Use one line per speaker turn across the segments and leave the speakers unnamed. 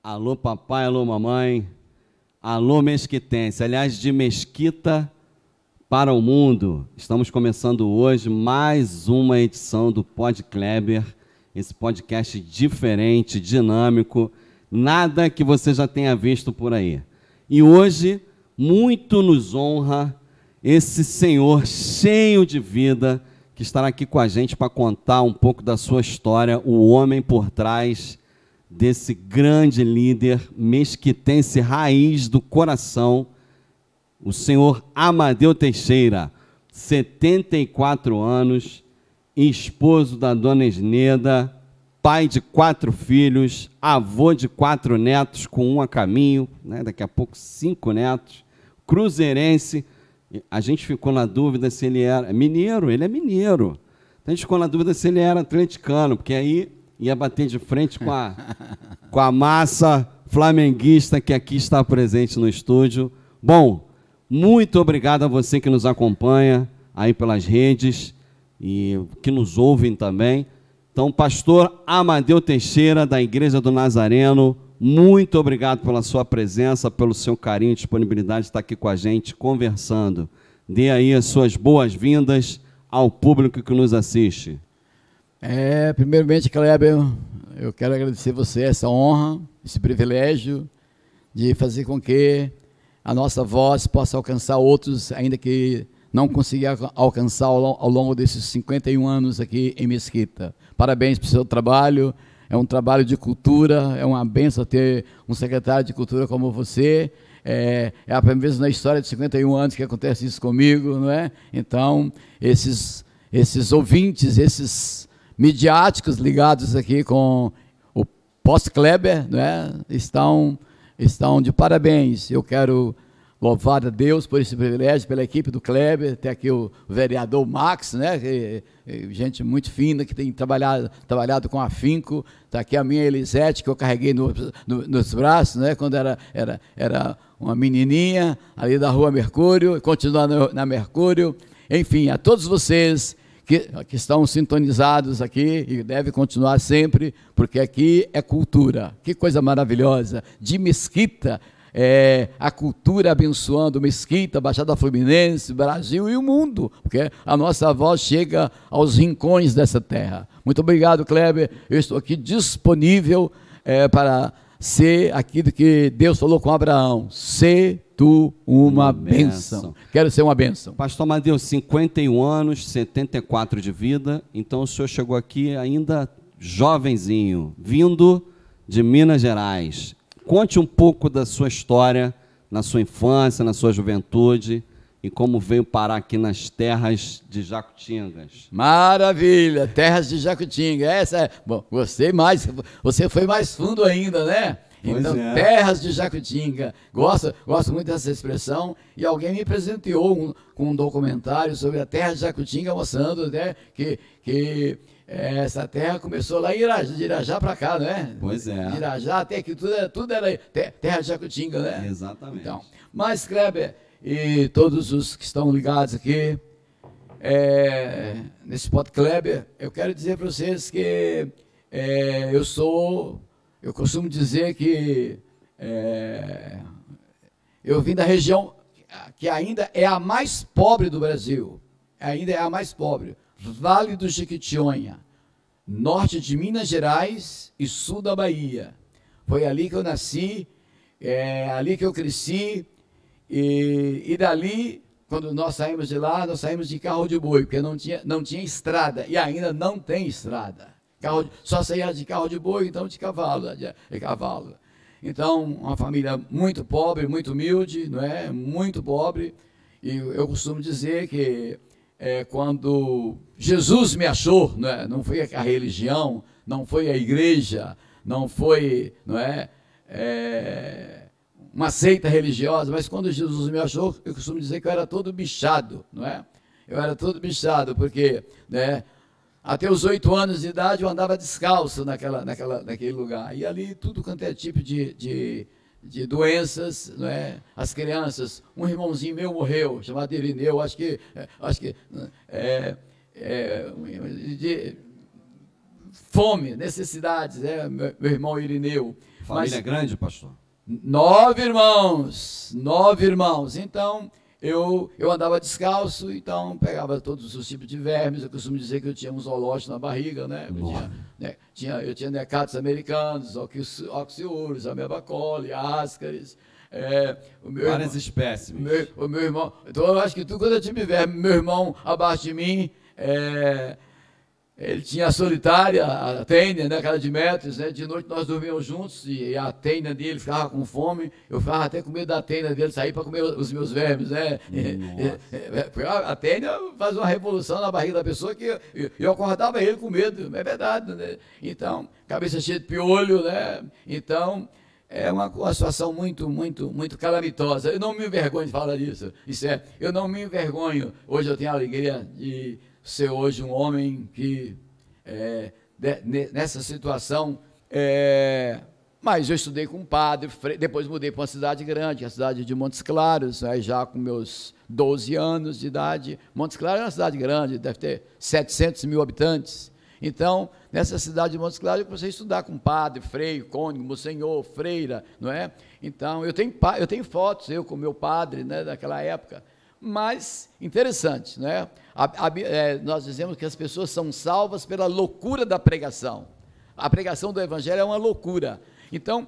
Alô papai, alô mamãe, alô mesquitense, aliás, de Mesquita para o mundo. Estamos começando hoje mais uma edição do Pod Kleber, esse podcast diferente, dinâmico, nada que você já tenha visto por aí. E hoje, muito nos honra esse senhor cheio de vida que estará aqui com a gente para contar um pouco da sua história, o homem por trás desse grande líder mesquitense raiz do coração, o senhor Amadeu Teixeira, 74 anos, esposo da dona Esneda, pai de 4 filhos, avô de 4 netos com um a caminho, né? Daqui a pouco 5 netos, cruzeirense. A gente ficou na dúvida se ele era mineiro, ele é mineiro. A gente ficou na dúvida se ele era atleticano, porque aí ia bater de frente com a massa flamenguista que aqui está presente no estúdio. Bom, muito obrigado a você que nos acompanha aí pelas redes e que nos ouvem também. Então, pastor Amadeu Teixeira, da Igreja do Nazareno, muito obrigado pela sua presença, pelo seu carinho e disponibilidade de estar aqui com a gente, conversando. Dê aí as suas boas-vindas ao público que nos assiste.
Primeiramente, Kleber, eu quero agradecer a você essa honra, esse privilégio de fazer com que a nossa voz possa alcançar outros, ainda que não consiga alcançar ao longo desses 51 anos aqui em Mesquita. Parabéns pelo seu trabalho, é um trabalho de cultura, é uma bênção ter um secretário de cultura como você. É a primeira vez na história de 51 anos que acontece isso comigo, não é? Então, esses ouvintes, esses midiáticos ligados aqui com o Post-Kleber, né, estão de parabéns. Eu quero louvar a Deus por esse privilégio, pela equipe do Kleber, tem aqui o vereador Max, né, gente muito fina, que tem trabalhado com afinco, está aqui a minha Elisete, que eu carreguei nos braços, né, quando era uma menininha, ali da Rua Mercúrio, continuando na Mercúrio. Enfim, a todos vocês que estão sintonizados aqui e devem continuar sempre, porque aqui é cultura. Que coisa maravilhosa! De Mesquita, a cultura abençoando Mesquita, Baixada Fluminense, Brasil e o mundo, porque a nossa voz chega aos rincões dessa terra. Muito obrigado, Kleber. Eu estou aqui disponível para ser aquilo que Deus falou com Abraão: ser tu uma bênção. Quero ser uma bênção.
Pastor Amadeu, 51 anos, 74 de vida, então o senhor chegou aqui ainda jovenzinho, vindo de Minas Gerais. Conte um pouco da sua história, na sua infância, na sua juventude, e como veio parar aqui nas terras de Jacutingas.
Maravilha, terras de Jacutinga. Bom, você foi mais fundo ainda, né? Então, terras de Jacutinga. Gosto muito dessa expressão. E alguém me presenteou com um documentário sobre a terra de Jacutinga, mostrando, né, que essa terra começou lá de Irajá para cá, né?
Pois é.
De Irajá até que tudo era terra de Jacutinga, né?
Exatamente. Então,
mas, Kleber, e todos os que estão ligados aqui, nesse Pod Kleber, eu quero dizer para vocês que eu costumo dizer que eu vim da região que ainda é a mais pobre do Brasil, ainda é a mais pobre, Vale do Jequitinhonha, norte de Minas Gerais e sul da Bahia. Foi ali que eu nasci, ali que eu cresci, e dali, quando nós saímos de lá, nós saímos de carro de boi, porque não tinha estrada, e ainda não tem estrada. Só saía de carro de boi, então de cavalo. Então, uma família muito pobre, muito humilde, não é? Muito pobre. E eu costumo dizer que quando Jesus me achou, não foi a religião, não foi a igreja, não foi, uma seita religiosa, mas quando Jesus me achou, eu costumo dizer que eu era todo bichado, não é? Eu era todo bichado, porque, até os 8 anos de idade eu andava descalço naquele lugar. E ali tudo quanto é tipo de doenças, não é? As crianças, um irmãozinho meu morreu, chamado Irineu, acho que de fome, necessidades, meu irmão Irineu.
Família grande, pastor?
9 irmãos, 9 irmãos. Então, eu andava descalço, então pegava todos os tipos de vermes. Eu costumo dizer que eu tinha um zoológico na barriga, né? Eu tinha necatos americanos, oxiúros, ameba coli, ascaris.
Várias espécimes.
O meu irmão, então eu acho que tudo quando eu tive verme, meu irmão abaixo de mim, ele tinha a solitária, a tênia, né, aquela de metros, né? De noite nós dormíamos juntos e a tênia dele ficava com fome, eu ficava até com medo da tênia dele sair para comer os meus vermes, né? A tênia faz uma revolução na barriga da pessoa que eu acordava ele com medo, é verdade, né? Então, cabeça cheia de piolho, né? Então, é uma situação muito calamitosa. Eu não me envergonho de falar disso, eu não me envergonho. Hoje eu tenho a alegria de ser hoje um homem que, nessa situação, mas eu estudei com um padre, depois mudei para uma cidade grande, a cidade de Montes Claros, né, já com meus 12 anos de idade. Montes Claros é uma cidade grande, deve ter 700 mil habitantes. Então, nessa cidade de Montes Claros, eu comecei a estudar com padre, frei, cônego, monsenhor, freira, não é? Então, eu tenho fotos, eu com meu padre, né, daquela época. Mas, interessante, né? Nós dizemos que as pessoas são salvas pela loucura da pregação. A pregação do evangelho é uma loucura. Então,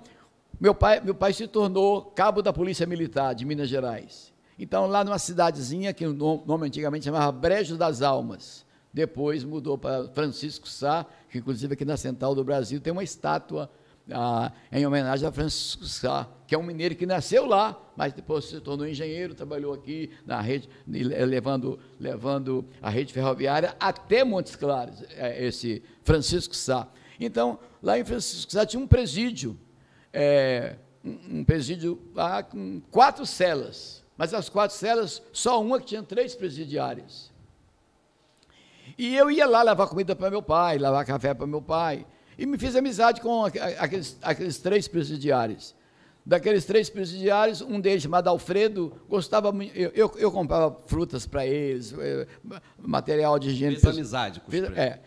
meu pai se tornou cabo da Polícia Militar de Minas Gerais. Então, lá numa cidadezinha, que o nome antigamente chamava Brejo das Almas, depois mudou para Francisco Sá, que inclusive aqui na Central do Brasil tem uma estátua em homenagem a Francisco Sá, que é um mineiro que nasceu lá, mas depois se tornou engenheiro, trabalhou aqui na rede, levando a rede ferroviária até Montes Claros, esse Francisco Sá. Então, lá em Francisco Sá tinha um presídio, lá com 4 celas, mas as 4 celas, só uma que tinha 3 presidiários. E eu ia lá lavar comida para meu pai, lavar café para meu pai, e me fiz amizade com aqueles 3 presidiários. Daqueles 3 presidiários, um deles, chamado Alfredo, gostava muito, eu comprava frutas para eles, material de higiene.
Fiz amizade com os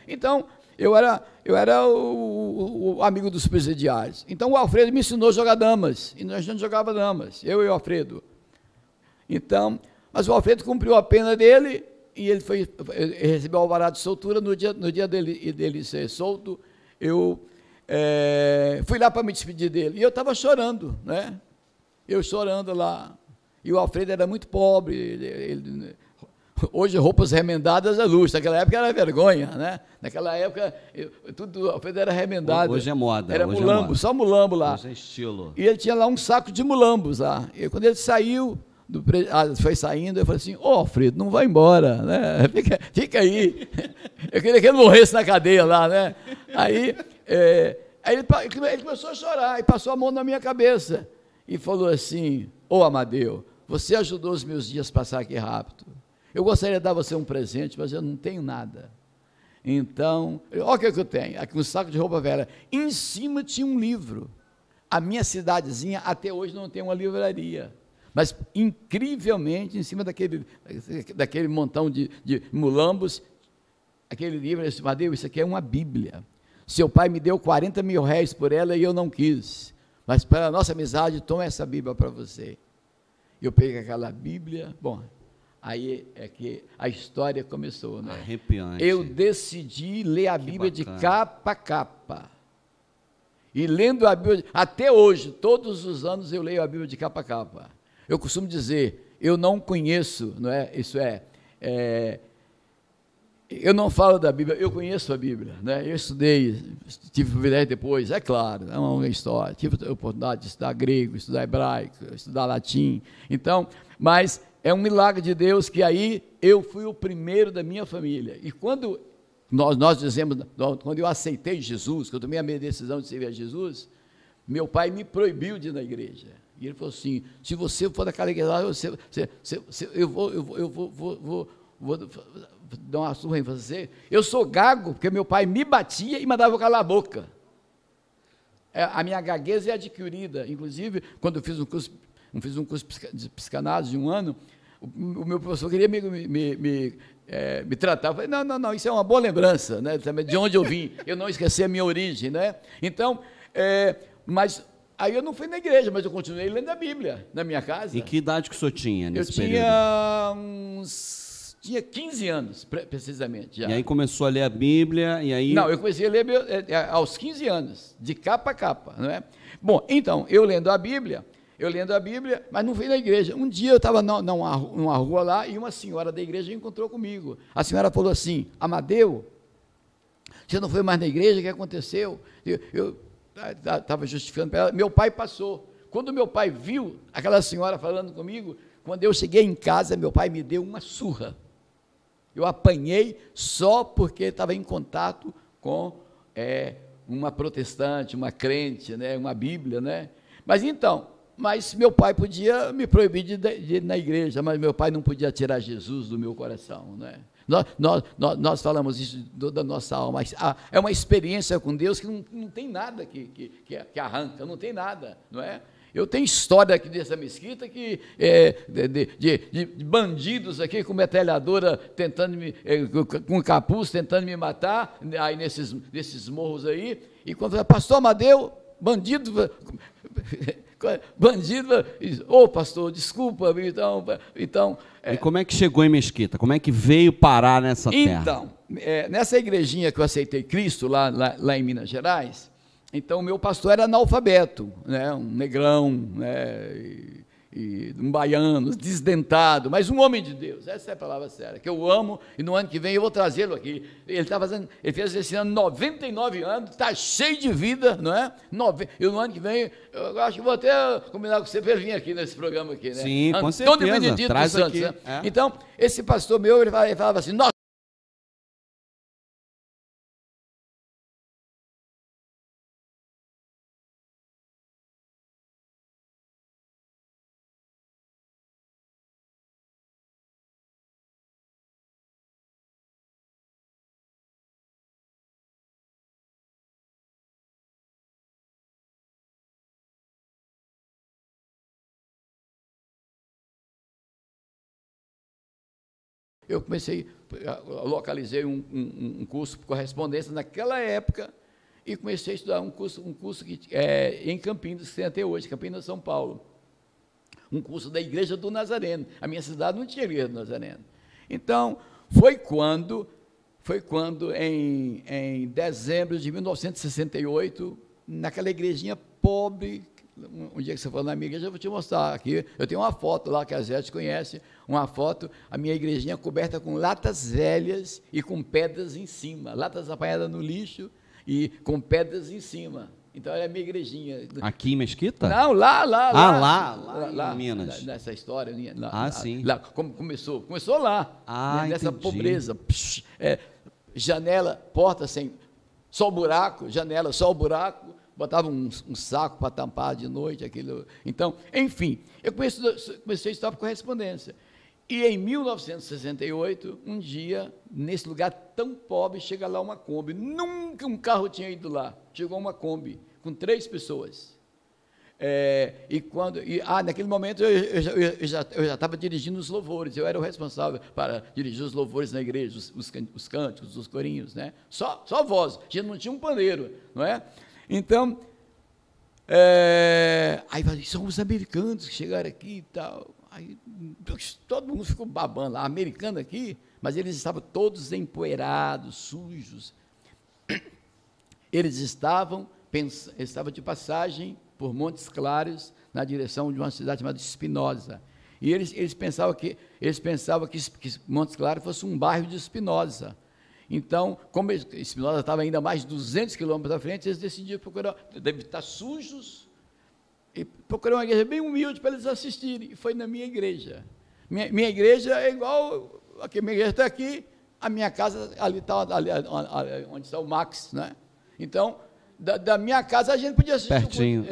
Então, eu era o amigo dos presidiários. Então, o Alfredo me ensinou a jogar damas, e nós não jogávamos damas, eu e o Alfredo. Então, mas o Alfredo cumpriu a pena dele, e ele recebeu o alvará de soltura. No dia dele ser solto, eu fui lá para me despedir dele, e eu estava chorando, né? Eu chorando lá, e o Alfredo era muito pobre, hoje roupas remendadas é luxo, naquela época era vergonha, né? Naquela época, o Alfredo era remendado.
Hoje é moda.
Era mulambo, só mulambo lá.
Hoje é estilo.
E ele tinha lá um saco de mulambos lá, e quando ele saiu, foi saindo, eu falei assim: Alfredo, não vai embora, né? Fica aí. Eu queria que ele morresse na cadeia lá, né? Aí ele começou a chorar e passou a mão na minha cabeça e falou assim: Amadeu, você ajudou os meus dias a passar aqui rápido. Eu gostaria de dar você um presente, mas eu não tenho nada. Então, olha o que eu tenho, aqui um saco de roupa velha. Em cima tinha um livro. A minha cidadezinha até hoje não tem uma livraria. Mas, incrivelmente, em cima daquele montão de mulambos, aquele livro, eu disse: Amadeu, isso aqui é uma Bíblia. Seu pai me deu 40 mil réis por ela e eu não quis. Mas, para a nossa amizade, toma essa Bíblia para você. Eu peguei aquela Bíblia, bom, aí é que a história começou, né?
Arrepiante.
Eu decidi ler a Bíblia de capa a capa. E lendo a Bíblia, até hoje, todos os anos eu leio a Bíblia de capa a capa. Eu costumo dizer, eu não conheço, não é? Eu não falo da Bíblia, eu conheço a Bíblia, né? Eu estudei, tive privilégio depois, é claro, é uma história, tive a oportunidade de estudar grego, estudar hebraico, estudar latim, então, mas é um milagre de Deus que aí eu fui o primeiro da minha família, e quando nós dizemos, quando eu aceitei Jesus, quando eu tomei a minha decisão de servir a Jesus, meu pai me proibiu de ir na igreja. E ele falou assim: se você for daquela igreja, eu vou dar uma surra em você. Eu sou gago, porque meu pai me batia e mandava eu calar a boca. A minha gagueza é adquirida. Inclusive, quando eu fiz um curso de psicanálise de 1 ano, o meu professor queria me tratar. Eu falei: não, isso é uma boa lembrança, né, de onde eu vim. Eu não esqueci a minha origem, né? Então, mas Aí eu não fui na igreja, mas eu continuei lendo a Bíblia na minha casa.
E que idade que o senhor tinha nesse período?
Tinha 15 anos, precisamente. Já.
E aí começou a ler a Bíblia, e aí...
Não, eu comecei a ler aos 15 anos, de capa a capa, não é? Bom, então, eu lendo a Bíblia, mas não fui na igreja. Um dia eu estava numa rua lá e uma senhora da igreja encontrou comigo. A senhora falou assim: Amadeu, você não foi mais na igreja, o que aconteceu? Eu estava justificando para ela, meu pai passou. Quando meu pai viu aquela senhora falando comigo, quando eu cheguei em casa, meu pai me deu uma surra. Eu apanhei só porque estava em contato com uma protestante, uma crente, né, uma Bíblia, né? Mas meu pai podia me proibir de ir na igreja, mas meu pai não podia tirar Jesus do meu coração, né? Nós falamos isso da nossa alma, mas é uma experiência com Deus que não tem nada que arranca, não tem nada, não é? Eu tenho história aqui dessa mesquita de bandidos aqui com metralhadora tentando com capuz tentando me matar, aí nesses morros aí, e quando eu pastor Amadeu, bandido, pastor, desculpa, então...
E como é que chegou em Mesquita? Como é que veio parar nessa terra?
Então, nessa igrejinha que eu aceitei Cristo, lá em Minas Gerais, então o meu pastor era analfabeto, né, um negrão, né, e um baiano, desdentado, mas um homem de Deus, essa é a palavra séria, que eu amo, e no ano que vem eu vou trazê-lo aqui. Ele fez esse ano 99 anos, está cheio de vida, não é? E no ano que vem, eu acho que vou até combinar com você para ele vir aqui nesse programa aqui, né?
Sim, com certeza,
Benedito
traz
dos Santos,
aqui.
Né? Então, esse pastor meu, ele falava assim, eu localizei um curso por correspondência naquela época e comecei a estudar um curso em Campinas, que tem até hoje, Campinas, São Paulo. Um curso da Igreja do Nazareno. A minha cidade não tinha Igreja do Nazareno. Então, foi quando em dezembro de 1968, naquela igrejinha pobre, um dia que você for na minha igreja, eu vou te mostrar aqui, eu tenho uma foto lá que a Zé conhece, uma foto, a minha igrejinha coberta com latas velhas e com pedras em cima, latas apanhadas no lixo e com pedras em cima. Então, era a minha igrejinha.
Aqui em Mesquita?
Não, lá
em Minas.
Nessa história.
Sim.
Lá, começou lá, nessa
entendi.
pobreza. Janela, porta só o buraco, janela, só o buraco, botava um saco para tampar de noite, aquilo. Então, enfim, eu comecei a estudar por correspondência. E em 1968, um dia, nesse lugar tão pobre, chega lá uma Kombi. Nunca um carro tinha ido lá. Chegou uma Kombi com 3 pessoas. Naquele momento eu já estava dirigindo os louvores. Eu era o responsável para dirigir os louvores na igreja, os cânticos, os corinhos, né? Só voz. A gente não tinha um pandeiro, não é? Então, aí são os americanos que chegaram aqui e tal. Aí todo mundo ficou babando lá, americano aqui, mas eles estavam todos empoeirados, sujos. Eles estavam de passagem por Montes Claros, na direção de uma cidade chamada Espinosa. E eles pensavam que Montes Claros fosse um bairro de Espinosa. Então, como Espinosa estava ainda mais de 200 quilômetros à frente, eles decidiram procurar, devem estar sujos, e procurou uma igreja bem humilde para eles assistirem, e foi na minha igreja. Minha igreja é igual, aqui, minha igreja está aqui, a minha casa ali está, onde está o Max, né? Então, da minha casa a gente podia assistir.
Pertinho.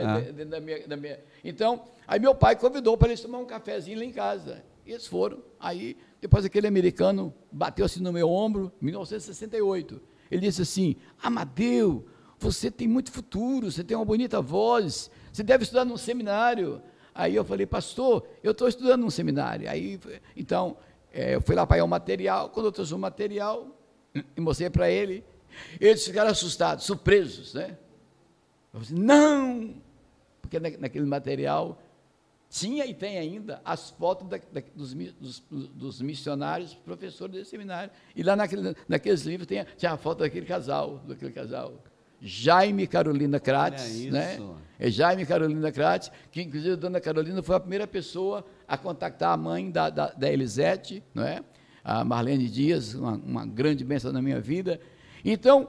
Então, aí meu pai convidou para eles tomar um cafezinho lá em casa, e eles foram. Aí, depois aquele americano bateu assim no meu ombro, em 1968, ele disse assim: Amadeu, você tem muito futuro, você tem uma bonita voz, você deve estudar num seminário. Aí eu falei: pastor, eu estou estudando num seminário. Então, eu fui lá pegar o material. Quando eu trouxe o material e mostrei para ele, eles ficaram assustados, surpresos, né? Eu falei: não, porque naquele material tinha e tem ainda as fotos dos missionários, professores desse seminário. E lá naqueles livros tinha a foto daquele casal. Jaime e Carolina Krates, né? É Jaime e Carolina Krates, que inclusive a dona Carolina foi a primeira pessoa a contactar a mãe da Elisete, não é? A Marlene Dias, uma grande bênção na minha vida. Então,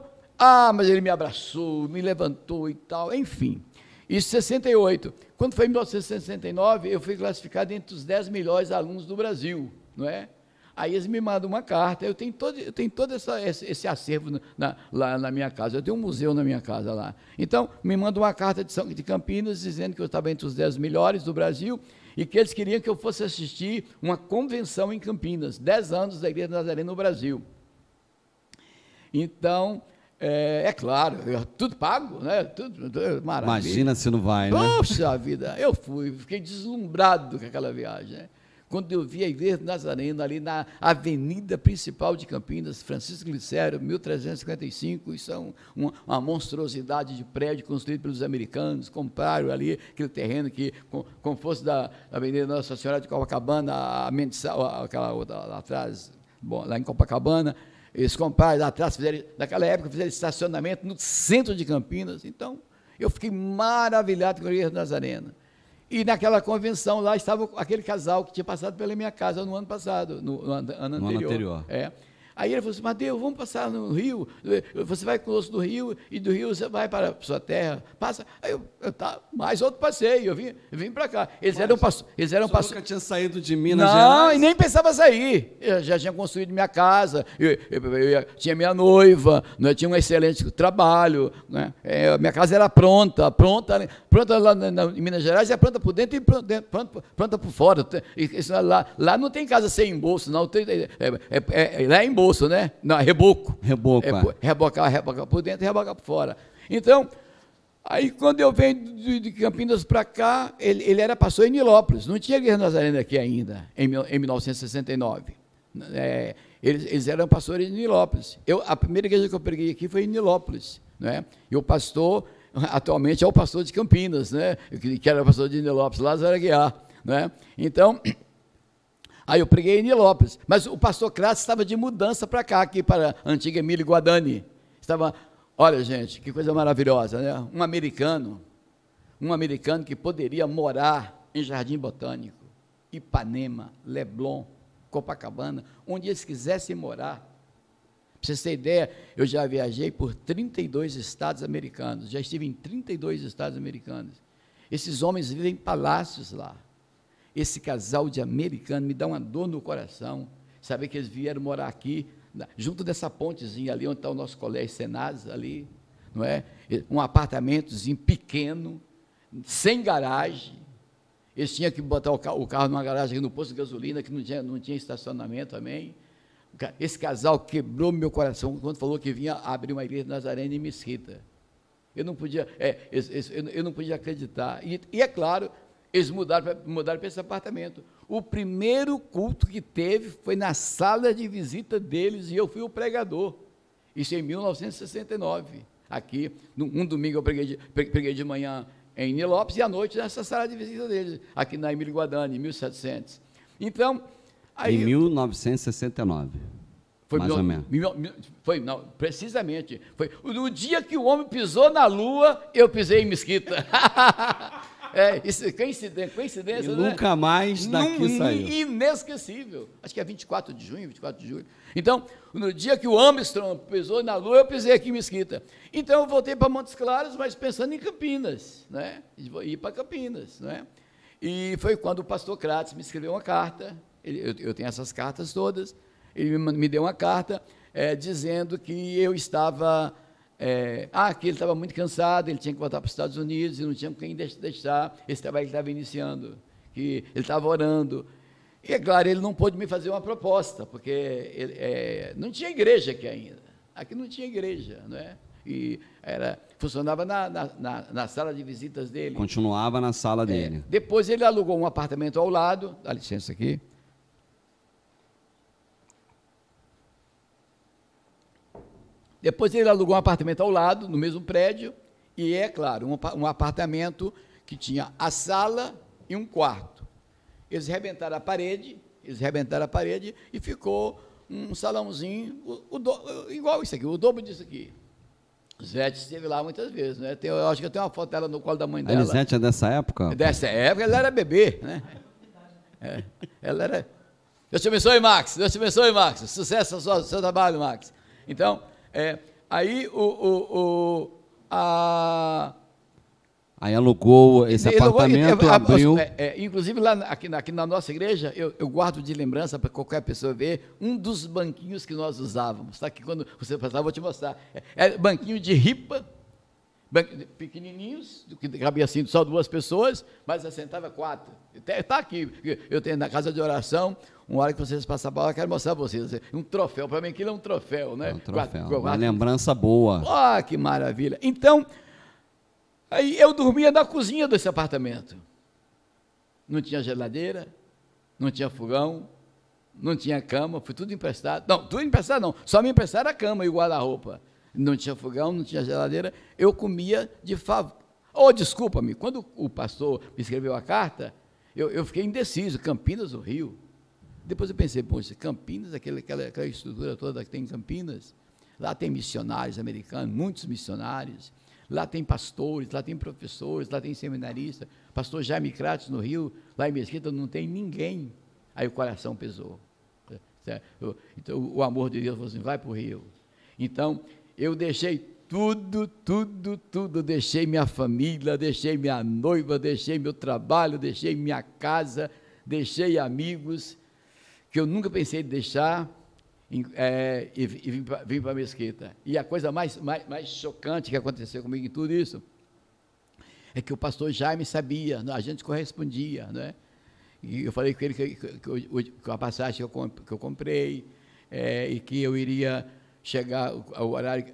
mas ele me abraçou, me levantou e tal, enfim. Isso em 68. Quando foi em 1969, eu fui classificado entre os 10 melhores alunos do Brasil, não é? Aí eles me mandam uma carta, eu tenho todo esse acervo lá na minha casa, eu tenho um museu na minha casa lá. Então, me mandam uma carta de Campinas, dizendo que eu estava entre os 10 melhores do Brasil, e que eles queriam que eu fosse assistir uma convenção em Campinas, 10 anos da Igreja Nazarena no Brasil. Então, é claro, tudo pago, né? Tudo maravilha.
Imagina se não vai, né?
Poxa vida, eu fiquei deslumbrado com aquela viagem, né? Quando eu vi a Igreja Nazarena ali na avenida principal de Campinas, Francisco Glicério, 1355, isso é uma monstruosidade de prédio construído pelos americanos, compraram ali aquele terreno que, com força da Avenida Nossa Senhora de Copacabana, aquela outra lá atrás, lá em Copacabana, eles compraram lá atrás, naquela época fizeram estacionamento no centro de Campinas. Então, eu fiquei maravilhado com a Igreja Nazarena. E naquela convenção lá estava aquele casal que tinha passado pela minha casa no ano passado, no ano anterior. Aí ele falou assim: Mateus, vamos passar no Rio, você vai conosco do Rio, e do Rio você vai para a sua terra, passa. Aí mais outro passeio, eu vim para cá. Eles eram pastores.
Nunca tinha saído de Minas
Gerais? Não, e nem pensava sair. Eu já tinha construído minha casa, eu tinha minha noiva, né, tinha um excelente trabalho, né, minha casa era pronta lá em Minas Gerais, é pronta por dentro e pronta por fora. Lá não tem casa sem embolso, não, lá é embolso. Né? Não, reboco. Rebocar por dentro e rebocar por fora. Então, aí quando eu venho de Campinas para cá, ele era pastor em Nilópolis, não tinha Igreja Nazarena aqui ainda, em 1969. Eles eram pastores em Nilópolis. A primeira igreja que eu preguei aqui foi em Nilópolis, né? E o pastor, atualmente, é o pastor de Campinas, né? Que era pastor de Nilópolis, Lázaro Aguiar, né? Então, aí eu preguei em Nilópolis, mas o pastor Kratos estava de mudança para cá, aqui para a antiga Emílio Guadani. Olha, gente, que coisa maravilhosa, né? Um americano que poderia morar em Jardim Botânico, Ipanema, Leblon, Copacabana, onde eles quisessem morar. Para vocês terem ideia, eu já viajei por 32 estados americanos, já estive em 32 estados americanos. Esses homens vivem em palácios lá. Esse casal de americanos me dá uma dor no coração, saber que eles vieram morar aqui, junto dessa pontezinha ali, onde está o nosso colégio Senaz, ali, não é? Um apartamentozinho pequeno, sem garagem. Eles tinham que botar o carro numa garagem aqui no posto de gasolina, que não tinha estacionamento também. Esse casal quebrou meu coração quando falou que vinha abrir uma igreja nazarena em Mesquita. Eu não podia acreditar. E é claro, eles mudaram para esse apartamento. O primeiro culto que teve foi na sala de visita deles e eu fui o pregador. Isso em 1969. Aqui, um domingo eu preguei de manhã em Nilópolis e à noite nessa sala de visita deles, aqui na Emílio Guadani, em 1700. Então, aí,
em 1969. Foi mais ou menos.
Precisamente. Foi no dia que o homem pisou na lua, eu pisei em Mesquita. Isso é coincidência,
e nunca mais daqui saiu.
Inesquecível. Acho que é 24 de junho. Então, no dia que o Armstrong pisou na Lua, eu pisei aqui em Mesquita. Então, eu voltei para Montes Claros, mas pensando em Campinas, né? Ir para Campinas, né? E foi quando o pastor Kratos me escreveu uma carta, eu tenho essas cartas todas, ele me deu uma carta dizendo que eu estava... que ele estava muito cansado, ele tinha que voltar para os Estados Unidos e não tinha com quem deixar esse trabalho que ele estava iniciando, que ele estava orando. E, é claro, ele não pôde me fazer uma proposta, porque não tinha igreja aqui ainda. Aqui não tinha igreja, não é? E funcionava na sala de visitas dele.
Continuava na sala dele.
Depois ele alugou um apartamento ao lado, dá licença aqui. Depois ele alugou um apartamento ao lado, no mesmo prédio, e é claro, um apartamento que tinha a sala e um quarto. Eles rebentaram a parede e ficou um salãozinho, igual isso aqui, o dobro disso aqui. Zete esteve lá muitas vezes, né? Eu acho que eu tenho uma foto dela no colo da mãe dela.
A Elisete é dessa época?
Dessa época, ela era bebê, né? Ela era... Deus te abençoe, Max. Deus te abençoe, Max. Sucesso no seu trabalho, Max. Então, aí
Aí alugou esse apartamento, abriu...
inclusive, lá aqui na nossa igreja, eu guardo de lembrança para qualquer pessoa ver, um dos banquinhos que nós usávamos. Tá? Que quando você passar, eu vou te mostrar. É banquinho de ripa, pequenininhos, que cabia assim só 2 pessoas, mas assentava 4. Está aqui, eu tenho na casa de oração, uma hora que vocês passarem para lá, eu quero mostrar para vocês, um troféu, para mim aquilo é um troféu, né?
É um troféu, uma lembrança boa.
Ah, que maravilha! Então, aí eu dormia na cozinha desse apartamento. Não tinha geladeira, não tinha fogão, não tinha cama, foi tudo emprestado. Não, tudo emprestado não, só me emprestaram a cama e o guarda-roupa. Não tinha fogão, não tinha geladeira, eu comia de favor. Oh, desculpa-me, quando o pastor me escreveu a carta, eu fiquei indeciso, Campinas ou Rio? Depois eu pensei, poxa, Campinas, aquela estrutura toda que tem em Campinas, lá tem missionários americanos, muitos missionários, lá tem pastores, lá tem professores, lá tem seminaristas, pastor Jaime Crates no Rio, lá em Mesquita não tem ninguém. Aí o coração pesou. Então o amor de Deus falou assim, vai para o Rio. Então, eu deixei tudo, deixei minha família, deixei minha noiva, deixei meu trabalho, deixei minha casa, deixei amigos, que eu nunca pensei em deixar, e vim para Mesquita. E a coisa mais chocante que aconteceu comigo em tudo isso, é que o pastor Jaime sabia, a gente correspondia, né? E eu falei com ele que a passagem que eu comprei, e que eu iria chegar ao horário,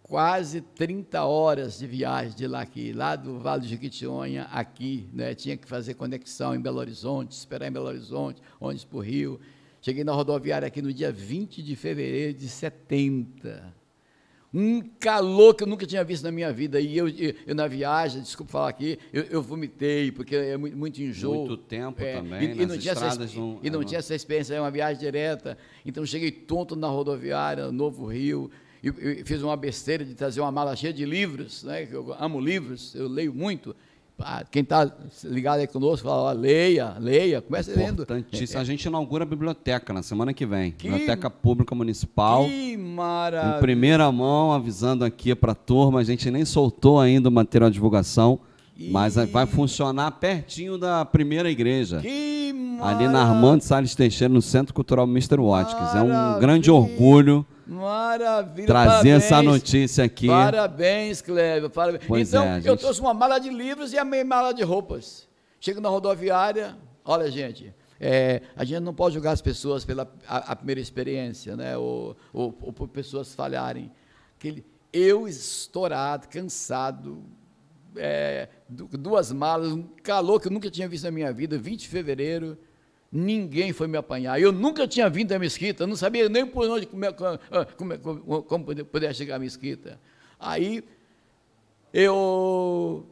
quase 30 horas de viagem de lá do Vale do Jequitinhonha, aqui, né? Tinha que fazer conexão em Belo Horizonte, esperar em Belo Horizonte, ônibus para o Rio. Cheguei na rodoviária aqui no dia 20 de fevereiro de 70. Um calor que eu nunca tinha visto na minha vida. E eu na viagem, desculpa falar aqui, eu vomitei, porque é muito enjoo.
Muito tempo também,
e não tinha essa experiência, é uma viagem direta. Então, cheguei tonto na rodoviária, Novo Rio, e fiz uma besteira de trazer uma mala cheia de livros, né? Eu amo livros, eu leio muito. Quem está ligado aí conosco, fala, ó, leia, comece lendo.
Importantíssimo. A gente inaugura a biblioteca na semana que vem. Biblioteca Pública Municipal.
Que maravilha.
Em primeira mão, avisando aqui para a turma, a gente nem soltou ainda o material de divulgação, mas vai funcionar pertinho da primeira igreja.
Que maravilha.
Ali na Armando Salles Teixeira, no Centro Cultural Mr. Watkins. É um grande orgulho.
Maravilha,
trazer
parabéns,
essa notícia aqui.
Parabéns, Cléber. Parabéns. Então, eu trouxe uma mala de livros e a minha mala de roupas. Chego na rodoviária, olha, gente, a gente não pode julgar as pessoas pela a primeira experiência, né? Ou por pessoas falharem. Eu estourado, cansado, 2 malas, um calor que eu nunca tinha visto na minha vida, 20 de fevereiro, ninguém foi me apanhar. Eu nunca tinha vindo à Mesquita, eu não sabia nem por onde, como poder chegar à Mesquita. Aí eu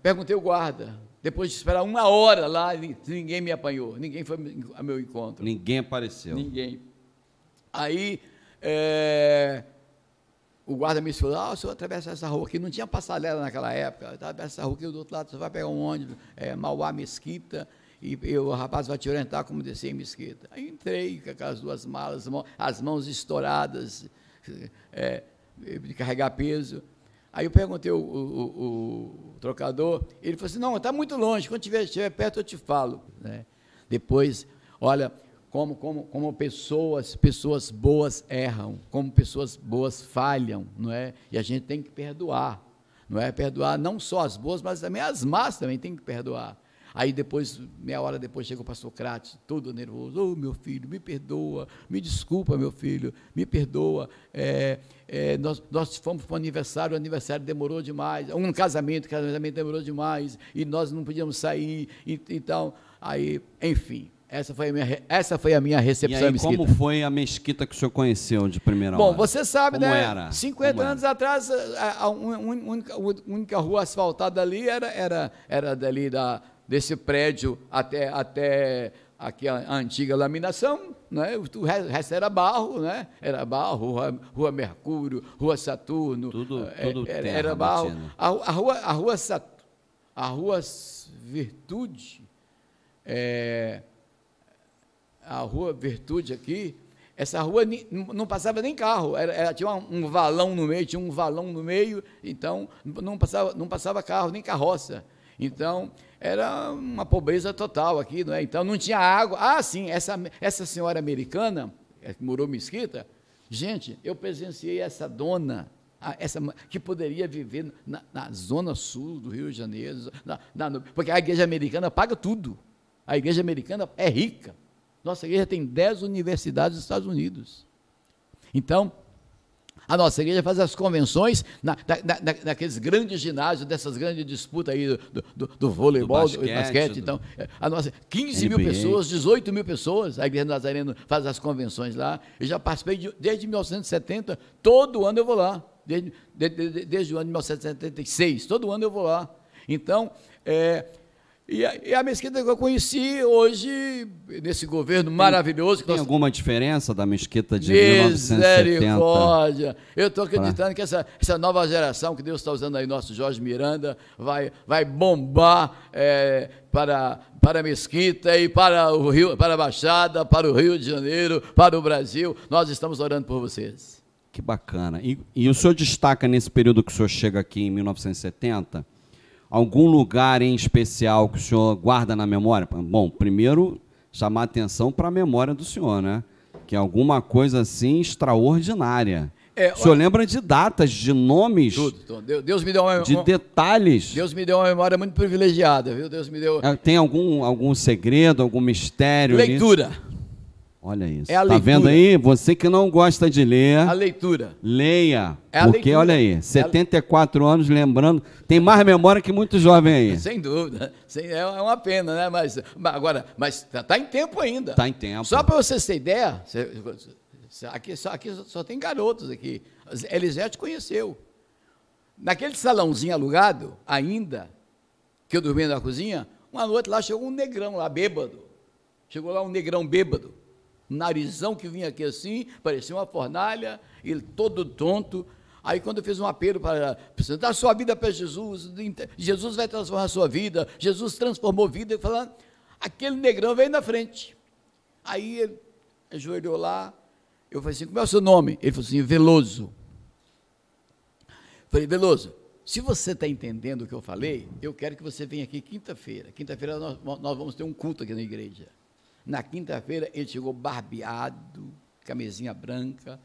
perguntei ao guarda, depois de esperar 1 hora lá, ninguém me apanhou, ninguém foi ao meu encontro.
Ninguém apareceu.
Ninguém. Aí o guarda me falou, o senhor atravessa essa rua aqui, não tinha passarela naquela época, atravessa essa rua aqui do outro lado, você vai pegar um ônibus, Mauá, Mesquita, e o rapaz vai te orientar como descer em Mesquita. Aí entrei com aquelas 2 malas, as mãos estouradas, de carregar peso. Aí eu perguntei o trocador, ele falou assim, não, está muito longe, quando estiver perto eu te falo. Né? Depois, olha, como pessoas boas erram, como pessoas boas falham, não é? E a gente tem que perdoar, não é? Perdoar não só as boas, mas também as más também tem que perdoar. Aí depois, meia hora depois, chega o pastor Crates, todo nervoso, meu filho, me perdoa, me desculpa, meu filho, me perdoa, nós fomos para o aniversário demorou demais, um casamento, o casamento demorou demais, e nós não podíamos sair, então, aí, enfim, Essa foi a minha
E
recepção à
aí,
mesquita.
como foi a mesquita que o senhor conheceu de primeira
Bom,
hora?
você sabe,
Como
né?
era?
50
Como
anos
era?
atrás, a única rua asfaltada ali era dali desse prédio até aqui a antiga laminação, né? O resto era barro, né? Era barro, rua Mercúrio, rua Saturno,
Tudo terra
era barro.
batida.
A rua Virtude, a rua Virtude aqui, essa rua não passava nem carro, tinha um valão no meio, então não passava carro, nem carroça. Então, era uma pobreza total aqui, não é? Então, não tinha água. Ah, sim, essa senhora americana, que morou em Mesquita, gente, eu presenciei essa dona, que poderia viver na zona sul do Rio de Janeiro, porque a igreja americana paga tudo. A igreja americana é rica. Nossa igreja tem 10 universidades dos Estados Unidos. Então, a nossa igreja faz as convenções naqueles grandes ginásios, dessas grandes disputas aí do voleibol, do basquete. Então, a nossa 15 mil pessoas, 18 mil pessoas, a igreja Nazareno faz as convenções lá. Eu já participei desde 1970, todo ano eu vou lá, desde o ano de 1976, todo ano eu vou lá. Então, e a mesquita que eu conheci hoje, nesse governo maravilhoso.
Tem alguma diferença da mesquita de 1970?
Misericórdia! Eu estou acreditando que essa nova geração que Deus está usando aí, nosso Jorge Miranda, vai bombar para a mesquita e para o Rio, para a Baixada, para o Rio de Janeiro, para o Brasil. Nós estamos orando por vocês.
Que bacana. E o senhor destaca nesse período que o senhor chega aqui em 1970... algum lugar em especial que o senhor guarda na memória? Bom, primeiro, chamar atenção para a memória do senhor, né? Que é alguma coisa assim extraordinária. O senhor lembra de datas, de nomes?
Tudo. Deus me deu
de detalhes.
Deus me deu uma memória muito privilegiada, viu? Deus me deu...
Tem algum segredo, algum mistério?
Leitura.
Ali? Olha isso.
É a
tá
leitura.
Vendo aí? Você que não gosta de ler.
A leitura.
Leia.
A
porque,
leitura.
olha aí, 74 anos, lembrando, tem mais memória que muitos jovens aí.
Sem dúvida. É uma pena, né? Mas está em tempo ainda.
Está em tempo.
Só para vocês terem ideia, aqui só tem garotos aqui. Elisete conheceu. Naquele salãozinho alugado, ainda, que eu dormia na cozinha, uma noite lá chegou um negrão lá, bêbado. Chegou lá um negrão bêbado. Um narizão que vinha aqui assim, parecia uma fornalha, ele todo tonto. Aí quando eu fiz um apelo para dar sua vida para Jesus, Jesus vai transformar a sua vida, Jesus transformou a vida, falando, aquele negrão veio na frente. Aí ele ajoelhou lá, eu falei assim, como é o seu nome? Ele falou assim, Veloso. Eu falei, Veloso, se você está entendendo o que eu falei, eu quero que você venha aqui quinta-feira. Quinta-feira nós vamos ter um culto aqui na igreja. Na quinta-feira ele chegou barbeado, camisinha branca,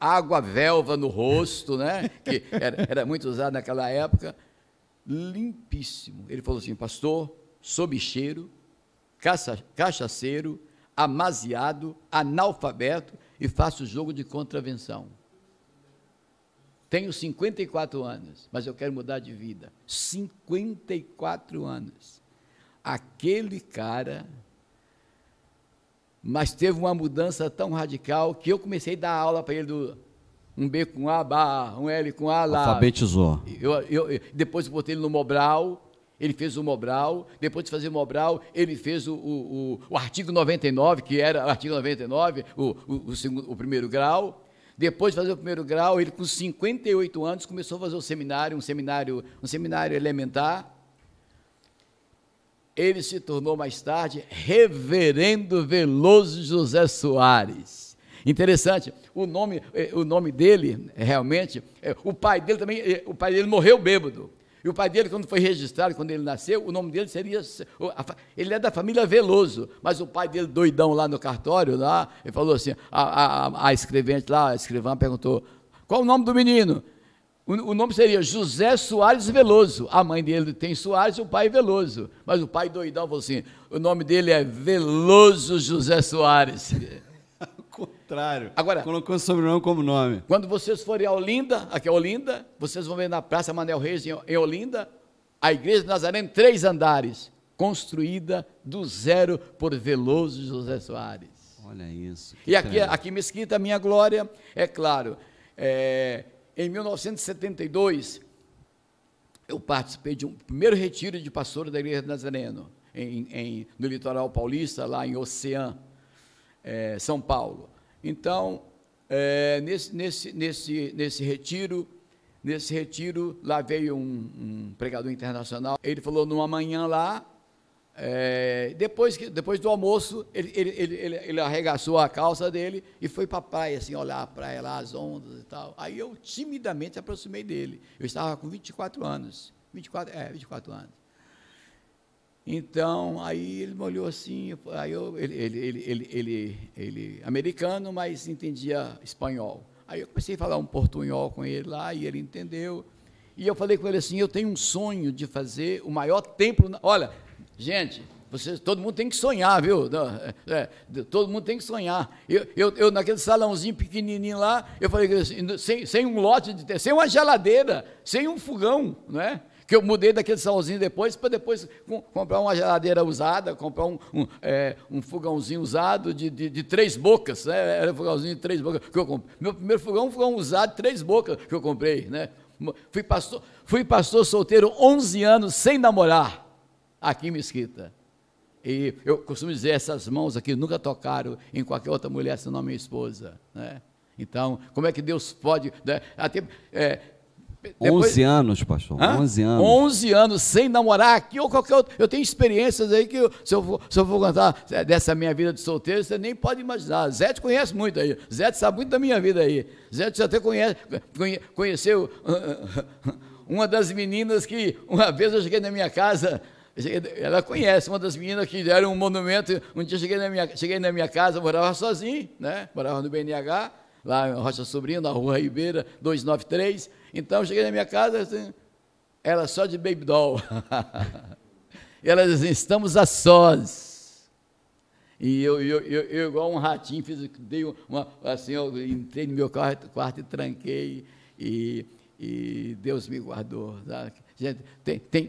água velva no rosto, né? Que era muito usado naquela época, limpíssimo. Ele falou assim, pastor, sou bicheiro, cachaceiro, amaziado, analfabeto e faço jogo de contravenção. Tenho 54 anos, mas eu quero mudar de vida. 54 anos. Aquele cara, mas teve uma mudança tão radical que eu comecei a dar aula para ele um B com A, barra, um L com A lá.
Alfabetizou.
Depois botei ele no Mobral, ele fez o Mobral, depois de fazer o Mobral, ele fez o artigo 99, que era o artigo 99, o primeiro grau. Depois de fazer o primeiro grau, ele com 58 anos começou a fazer um seminário elementar. Ele se tornou mais tarde Reverendo Veloso José Soares. Interessante, o nome dele, realmente, o pai dele morreu bêbado. E o pai dele, quando foi registrado, quando ele nasceu, o nome dele seria, ele é da família Veloso, mas o pai dele, doidão lá no cartório, lá, ele falou assim, a escrevente lá, a escrivã perguntou, qual o nome do menino? O nome seria José Soares Veloso. A mãe dele tem Soares e o pai Veloso. Mas o pai doidão falou assim, o nome dele é Veloso José Soares.
Ao contrário.
Agora,
colocou o sobrenome como nome.
Quando vocês forem a Olinda, aqui é Olinda, vocês vão ver na Praça Manuel Reis, em Olinda, a igreja de Nazareno, 3 andares. construída do zero por Veloso José Soares.
Olha isso.
E aqui em Mesquita, a minha glória, é claro, em 1972, eu participei de um primeiro retiro de pastor da Igreja de Nazareno, no litoral paulista, lá em Oceã, São Paulo. Então, nesse retiro, lá veio um pregador internacional, ele falou numa manhã lá, depois do almoço, ele arregaçou a calça dele e foi para a praia, assim, olhar a praia lá, as ondas e tal. Aí eu timidamente aproximei dele. Eu estava com 24 anos. 24 anos. Então, aí ele me olhou assim, aí ele americano, mas entendia espanhol. Aí eu comecei a falar um portunhol com ele lá, e ele entendeu. E eu falei com ele assim, eu tenho um sonho de fazer o maior templo... Olha, gente, todo mundo tem que sonhar, viu? Todo mundo tem que sonhar. Eu naquele salãozinho pequenininho lá, eu falei assim, sem um lote de terra, sem uma geladeira, sem um fogão, não é? Que eu mudei daquele salãozinho depois, para depois comprar uma geladeira usada, comprar um fogãozinho usado de 3 bocas, né? Era um fogãozinho de 3 bocas que eu comprei. Meu primeiro fogão, um fogão usado de 3 bocas que eu comprei, né? Fui pastor solteiro 11 anos sem namorar, aqui em Mesquita. E eu costumo dizer, essas mãos aqui nunca tocaram em qualquer outra mulher senão minha esposa, né? Então, como é que Deus pode... Né? Até,
11 anos, pastor. 11 anos.
11 anos sem namorar aqui ou qualquer outro. Eu tenho experiências aí que, se eu for contar dessa minha vida de solteiro, você nem pode imaginar. Zé te conhece muito aí. Zé te sabe muito da minha vida aí. Zé te até conheceu uma das meninas que, uma vez eu cheguei na minha casa, ela conhece, uma das meninas que deram um monumento. Um dia cheguei na minha casa, morava sozinho, né? Morava no BNH, lá em Rocha Sobrinho, na Rua Ribeira, 293. Então, eu cheguei na minha casa, assim, era só de baby doll. E ela dizia assim, estamos a sós. E eu igual um ratinho, eu entrei no meu quarto e tranquei, e Deus me guardou. Sabe? Gente,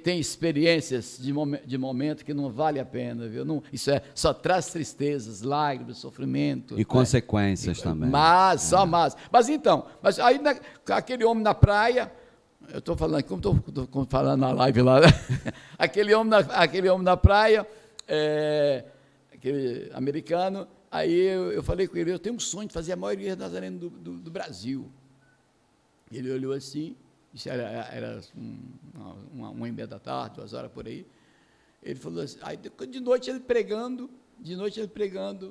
tem experiências de momento que não vale a pena, viu? Não, isso só traz tristezas, lágrimas, sofrimento.
E consequências também.
Mas então, aí aquele homem na praia, eu estou falando, como estou falando na live lá, né? aquele homem na praia, aquele americano, aí eu falei com ele, eu tenho um sonho de fazer a maior igreja nazarena do Brasil. Ele olhou assim, isso era uma e meia da tarde, 2 horas por aí. Ele falou assim, aí de noite ele pregando,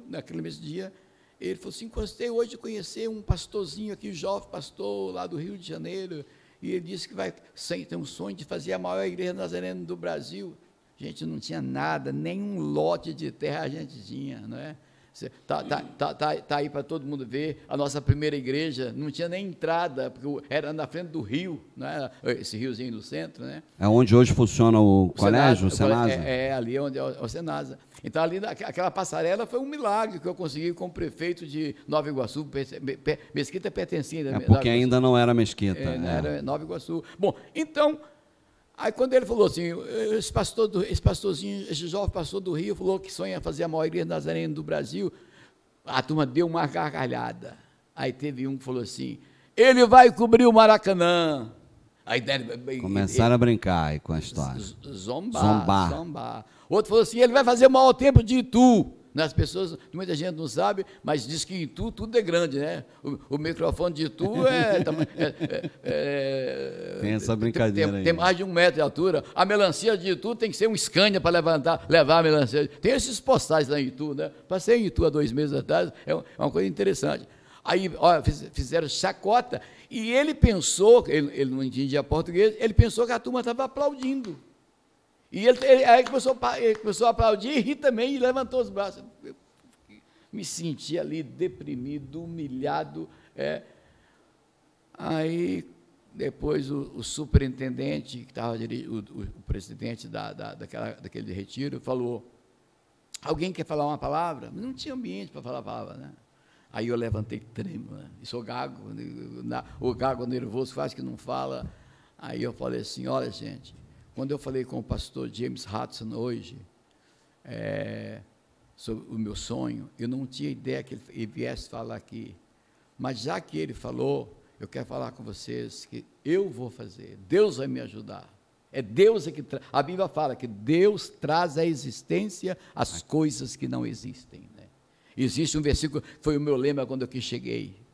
naquele mesmo dia, ele falou assim, gostei hoje de conhecer um pastorzinho aqui, jovem pastor lá do Rio de Janeiro, e ele disse que tem um sonho de fazer a maior igreja nazarena do Brasil. Gente, não tinha nada, nenhum lote de terra a gente tinha, não é? Tá aí para todo mundo ver, a nossa primeira igreja não tinha nem entrada, porque era na frente do rio, né? Esse riozinho do centro, né?
É onde hoje funciona o colégio, o Senasa?
Ali onde é o Senasa. Então, ali, aquela passarela foi um milagre que eu consegui com o prefeito de Nova Iguaçu, Mesquita pertencia.
Porque ainda não era Mesquita.
Era Nova Iguaçu. Bom, então... Aí quando ele falou assim, esse jovem pastor do Rio falou que sonha fazer a maior igreja nazarena do Brasil, a turma deu uma gargalhada. Aí teve um que falou assim, ele vai cobrir o Maracanã. Aí
começaram a brincar aí com a história.
Zombar. Outro falou assim, ele vai fazer o maior templo de Itu. As pessoas, muita gente não sabe, mas diz que em Itu tudo é grande, né? O microfone de Itu
tem essa brincadeira aí.
Tem mais de 1 metro de altura. A melancia de Itu tem que ser um Scania para levar a melancia. Tem esses postais lá em Itu, né? Passei em Itu há 2 meses atrás, é uma coisa interessante. Aí, fizeram chacota, e ele pensou, ele não entendia português, ele pensou que a turma estava aplaudindo. E aí começou a aplaudir e rir também, e levantou os braços. Eu me senti ali deprimido, humilhado. Aí, depois, o superintendente, que estava o presidente daquele retiro, falou, alguém quer falar uma palavra? Não tinha ambiente para falar a palavra, né? Aí eu levantei trêmula, e sou gago, o gago nervoso faz que não fala. Aí eu falei assim, olha, gente, quando eu falei com o pastor James Hudson hoje, sobre o meu sonho, eu não tinha ideia que ele viesse falar aqui, mas já que ele falou, eu quero falar com vocês que eu vou fazer, Deus vai me ajudar. É Deus que a Bíblia fala que Deus traz à existência as coisas que não existem, né? Existe um versículo, foi o meu lema quando eu aqui cheguei.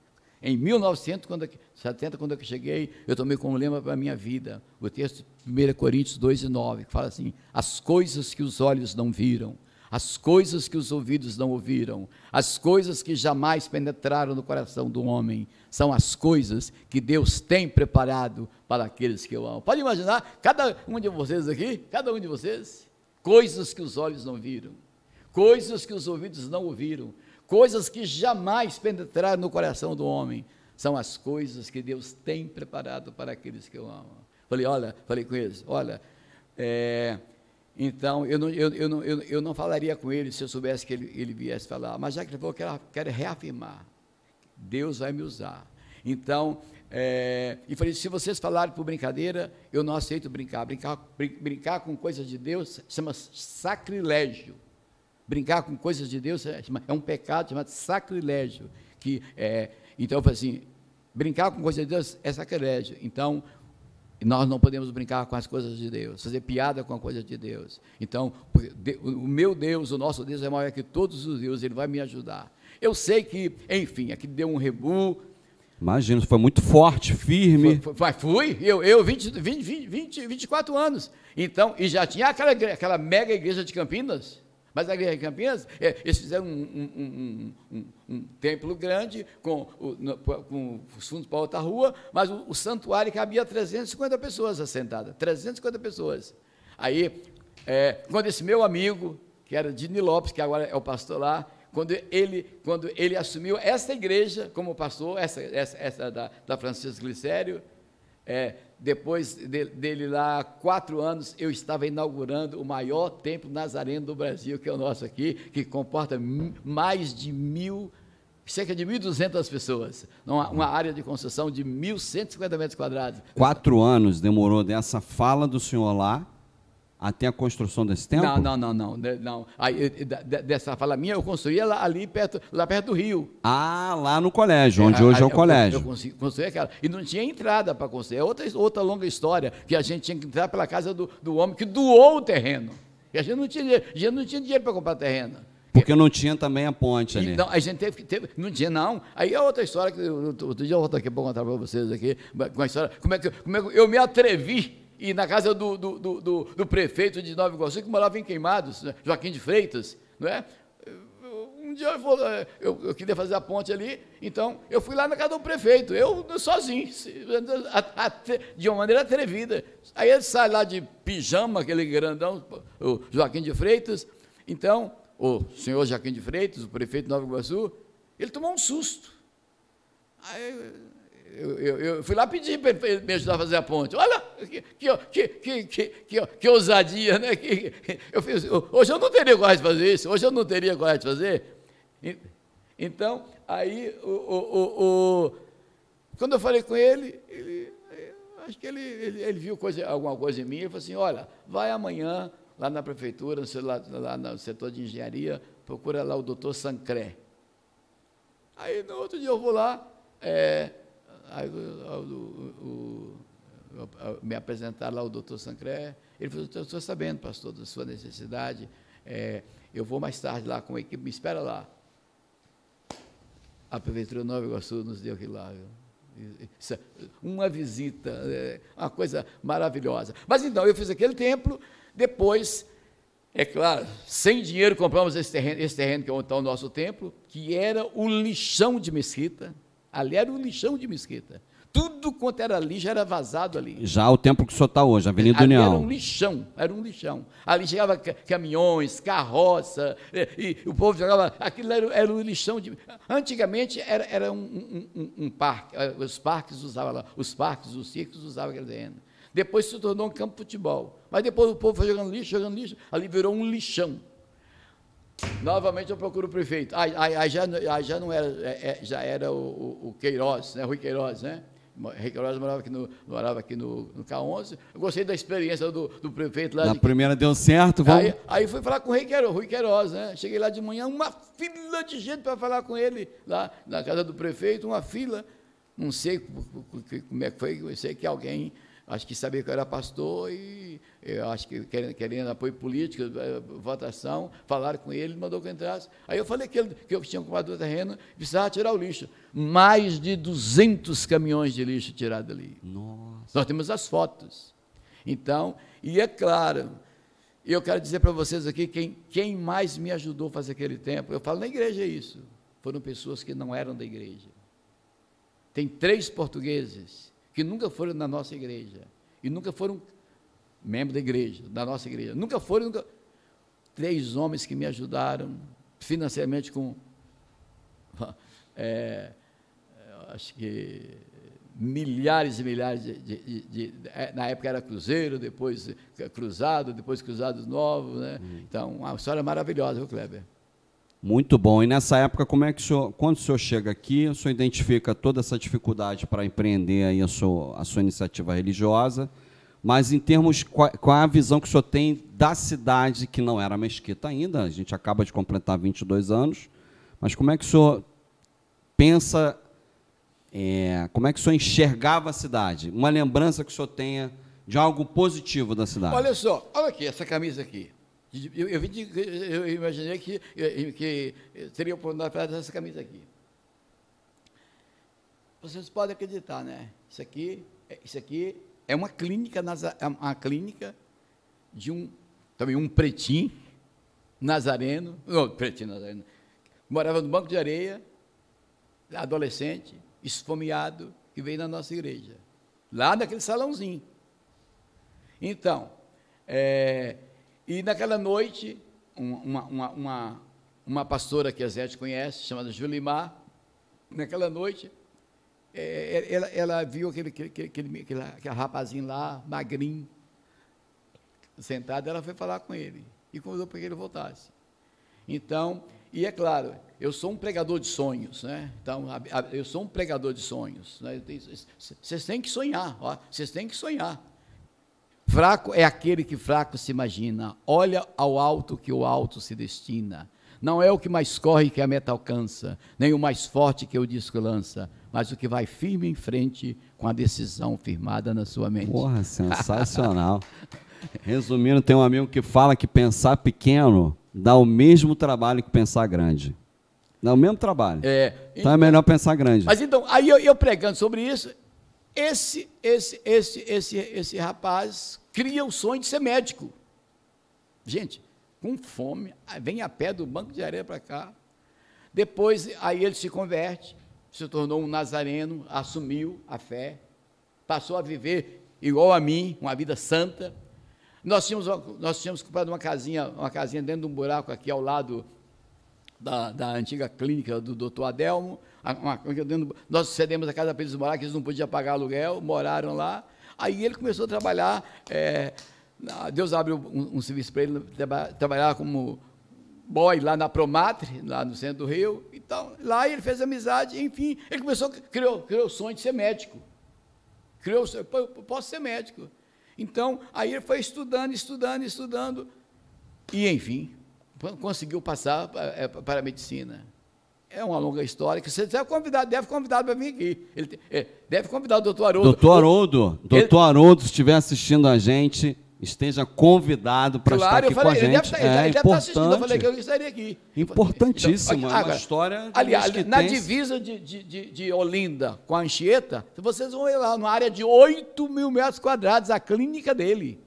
Em 1970, quando eu cheguei, eu tomei como lema para a minha vida, o texto de 1 Coríntios 2:9, que fala assim: as coisas que os olhos não viram, as coisas que os ouvidos não ouviram, as coisas que jamais penetraram no coração do homem, são as coisas que Deus tem preparado para aqueles que o amam. Pode imaginar, cada um de vocês aqui, cada um de vocês, coisas que os olhos não viram, coisas que os ouvidos não ouviram, coisas que jamais penetraram no coração do homem, são as coisas que Deus tem preparado para aqueles que o amam. Falei com eles, então, eu não falaria com ele se eu soubesse que ele viesse falar, mas já que ele falou, eu quero reafirmar, Deus vai me usar. Então, e falei, se vocês falarem por brincadeira, eu não aceito brincar com coisas de Deus, chama sacrilégio. Brincar com coisas de Deus é um pecado chamado sacrilégio. Então, eu falei assim, brincar com coisas de Deus é sacrilégio. Então, nós não podemos brincar com as coisas de Deus, fazer piada com a coisa de Deus. Então, o meu Deus, o nosso Deus é maior que todos os deuses, Ele vai me ajudar. Eu sei que, enfim, aqui deu um rebu.
Imagino, foi muito forte, firme.
Fui, eu 24 anos. Então, e já tinha aquela mega igreja de Campinas. Mas a igreja de Campinas, eles fizeram um templo grande, com os fundos para outra rua, mas o santuário cabia 350 pessoas assentadas, 350 pessoas. Aí, quando esse meu amigo, que era Dini Lopes, que agora é o pastor lá, quando ele assumiu essa igreja como pastor, essa da Francisco Glicério, depois dele lá, 4 anos, eu estava inaugurando o maior templo nazareno do Brasil, que é o nosso aqui, que comporta cerca de 1.200 pessoas, uma área de construção de 1.150 metros quadrados.
4 anos demorou dessa fala do senhor lá até a construção desse templo?
Não. Aí, dessa fala minha, eu construía lá perto do rio.
Ah, lá no colégio, onde hoje é o colégio.
Eu construí aquela. E não tinha entrada para construir. É outra longa história, que a gente tinha que entrar pela casa do homem que doou o terreno. E a gente não tinha dinheiro para comprar terreno.
Porque não tinha também a ponte ali.
Então, a gente teve, não tinha não. Aí é outra história, que outro dia eu vou estar aqui para contar para vocês aqui, uma história, como é que eu me atrevi e na casa do prefeito de Nova Iguaçu, que morava em Queimados, né, Joaquim de Freitas, não é? Um dia eu queria fazer a ponte ali, então eu fui lá na casa do prefeito, eu sozinho, de uma maneira atrevida. Aí ele sai lá de pijama, aquele grandão, o Joaquim de Freitas. Então, o senhor Joaquim de Freitas, o prefeito de Nova Iguaçu, ele tomou um susto. Aí eu fui lá pedir para ele me ajudar a fazer a ponte. Olha, que ousadia, né? Hoje eu não teria coragem de fazer isso, Então, aí, quando eu falei com ele, acho que ele viu alguma coisa em mim, ele falou assim, olha, vai amanhã lá na prefeitura, lá no setor de engenharia, procura lá o doutor Sancré. Aí, no outro dia eu vou lá, me apresentar lá o doutor Sancré, ele falou, eu estou sabendo, pastor, da sua necessidade, eu vou mais tarde lá com a equipe, me espera lá. A prefeitura de Nova Iguaçu nos deu aquilo lá, uma visita, uma coisa maravilhosa. Mas então, eu fiz aquele templo, depois, é claro, sem dinheiro compramos esse terreno que é o nosso templo, que era o lixão de Mesquita. Ali era um lixão de Mesquita. Tudo quanto era lixo era vazado ali.
Já o templo que o senhor está hoje, Avenida
ali
União.
Era um lixão. Ali chegava caminhões, carroça, e o povo jogava, aquilo era um lixão de... Antigamente era um parque, os parques usavam lá, os circos usavam aquele terreno. Depois se tornou um campo de futebol. Mas depois o povo foi jogando lixo, ali virou um lixão. Novamente eu procuro o prefeito. Já não era, já era o Queiroz, né? Rui Queiroz, né? Rei Queiroz morava aqui no K11. Eu gostei da experiência do prefeito lá.
Na primeira deu certo, vamos...
Aí fui falar com o Rui Queiroz, né? Cheguei lá de manhã, uma fila de gente para falar com ele, lá na casa do prefeito, uma fila. Não sei como é que foi, eu sei que alguém, acho que sabia que eu era pastor e eu acho que querendo apoio político, votação, falaram com ele, mandou que eu entrasse. Aí eu falei que eu tinha comprado o terreno e precisava tirar o lixo. Mais de 200 caminhões de lixo tirados ali.
Nossa.
Nós temos as fotos. Então, e é claro, eu quero dizer para vocês aqui, quem mais me ajudou a fazer aquele tempo, eu falo na igreja isso, foram pessoas que não eram da igreja. Tem 3 portugueses que nunca foram na nossa igreja e nunca foram membros da igreja, da nossa igreja. Nunca foram, 3 homens que me ajudaram financeiramente com, acho que milhares e milhares na época era cruzeiro, depois cruzado, depois cruzados novos, né? Então, uma história maravilhosa, viu, Kleber?
Muito bom. E nessa época, como é que o senhor, quando o senhor chega aqui, o senhor identifica toda essa dificuldade para empreender aí a sua iniciativa religiosa, mas em termos, qual é a visão que o senhor tem da cidade, que não era Mesquita ainda, a gente acaba de completar 22 anos, mas como é que o senhor pensa, como é que o senhor enxergava a cidade? Uma lembrança que o senhor tenha de algo positivo da cidade.
Olha só, olha aqui, essa camisa aqui. Eu imaginei que teria oportunidade para essa camisa aqui. Vocês podem acreditar, né? Isso aqui é uma clínica, uma clínica de também um pretinho nazareno, morava no banco de areia, adolescente, esfomeado, que veio na nossa igreja, lá naquele salãozinho. Então, e naquela noite, uma pastora que a Zete conhece, chamada Julimar, naquela noite, ela viu aquele rapazinho lá, magrinho, sentado, ela foi falar com ele e convidou para que ele voltasse. Então, e é claro, eu sou um pregador de sonhos, né? Então, eu sou um pregador de sonhos, né? Vocês têm que sonhar, ó, vocês têm que sonhar. Fraco é aquele que fraco se imagina, olha ao alto que o alto se destina. Não é o que mais corre que a meta alcança, nem o mais forte que o disco lança, mas o que vai firme em frente com a decisão firmada na sua mente.
Porra, sensacional. Resumindo, tem um amigo que fala que pensar pequeno dá o mesmo trabalho que pensar grande. Dá o mesmo trabalho. Então é melhor pensar grande.
Mas então, aí eu pregando sobre isso, esse rapaz cria o sonho de ser médico. Gente, com fome, vem a pé do banco de areia para cá. Depois, aí ele se converte, se tornou um nazareno, assumiu a fé, passou a viver igual a mim, uma vida santa. Nós tínhamos comprado uma casinha dentro de um buraco aqui ao lado da antiga clínica do doutor Adelmo. Nós cedemos a casa para eles morar, que eles não podiam pagar aluguel, moraram lá. Aí ele começou a trabalhar, Deus abriu um serviço para ele, trabalhar como boy lá na Promatre, lá no centro do Rio. Então, lá ele fez amizade, enfim, ele criou o sonho de ser médico. Eu posso ser médico. Então, aí ele foi estudando, e, enfim, conseguiu passar para a medicina. É uma longa história, que você deve convidar para vir aqui. Ele deve convidar o doutor Haroldo.
Doutor Haroldo, se estiver assistindo a gente, esteja convidado para estar aqui com a gente.
Ele deve estar assistindo, eu falei que eu estaria aqui.
Importantíssimo, é uma história...
Aliás, na divisa de Olinda com a Anchieta, vocês vão ver lá, numa área de 8 mil metros quadrados, a clínica dele,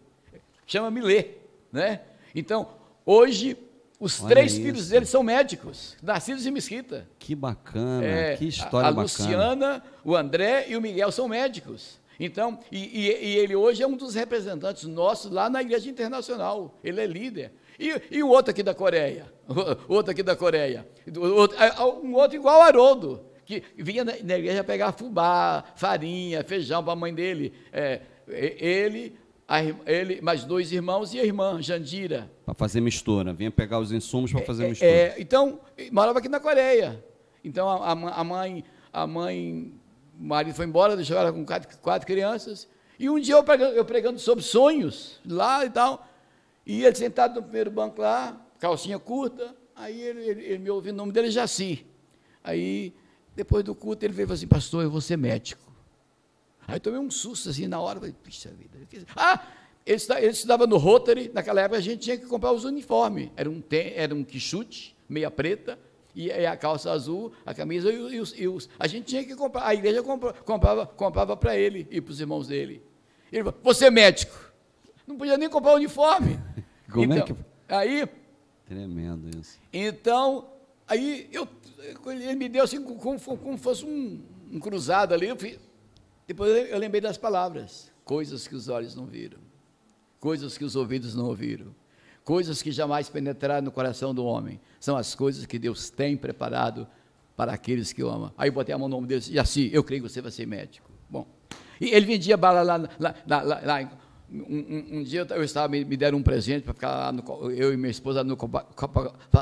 chama Milê, né? Então, hoje, os 3 filhos dele são médicos, nascidos em Mesquita.
Que bacana, que história bacana.
A Luciana, o André e o Miguel são médicos. Então, e ele hoje é um dos representantes nossos lá na Igreja Internacional, ele é líder. E o outro aqui da Coreia, um outro igual a Haroldo, que vinha na igreja pegar fubá, farinha, feijão para a mãe dele. Ele, mais 2 irmãos e a irmã, Jandira.
Para fazer mistura, vinha pegar os insumos para fazer mistura.
Então, morava aqui na Coreia. Então, a mãe o marido foi embora, deixou ela com quatro crianças, e um dia eu pregando sobre sonhos, lá e tal, e ele sentado no primeiro banco lá, calcinha curta, aí ele me ouviu, o nome dele é Jaci. Aí, depois do culto, ele veio e falou assim, pastor, eu vou ser médico. Aí tomei um susto assim na hora, falei, puxa vida. Ele estudava no Rotary, naquela época a gente tinha que comprar os uniformes, era um quichute, meia preta, e a calça azul, a camisa, a gente tinha que comprar, a igreja comprava para ele e para os irmãos dele. Ele falou, você é médico, não podia nem comprar o uniforme.
Como
então,
é que...
Aí,
Tremendo isso.
então, aí ele me deu assim, como fosse um cruzado ali, depois eu lembrei das palavras, coisas que os olhos não viram, coisas que os ouvidos não ouviram, coisas que jamais penetraram no coração do homem, são as coisas que Deus tem preparado para aqueles que o amam. Aí eu botei a mão no nome dele e disse, assim, eu creio que você vai ser médico. Bom, e ele vendia bala lá um dia eu estava, me deram um presente para ficar lá, eu e minha esposa,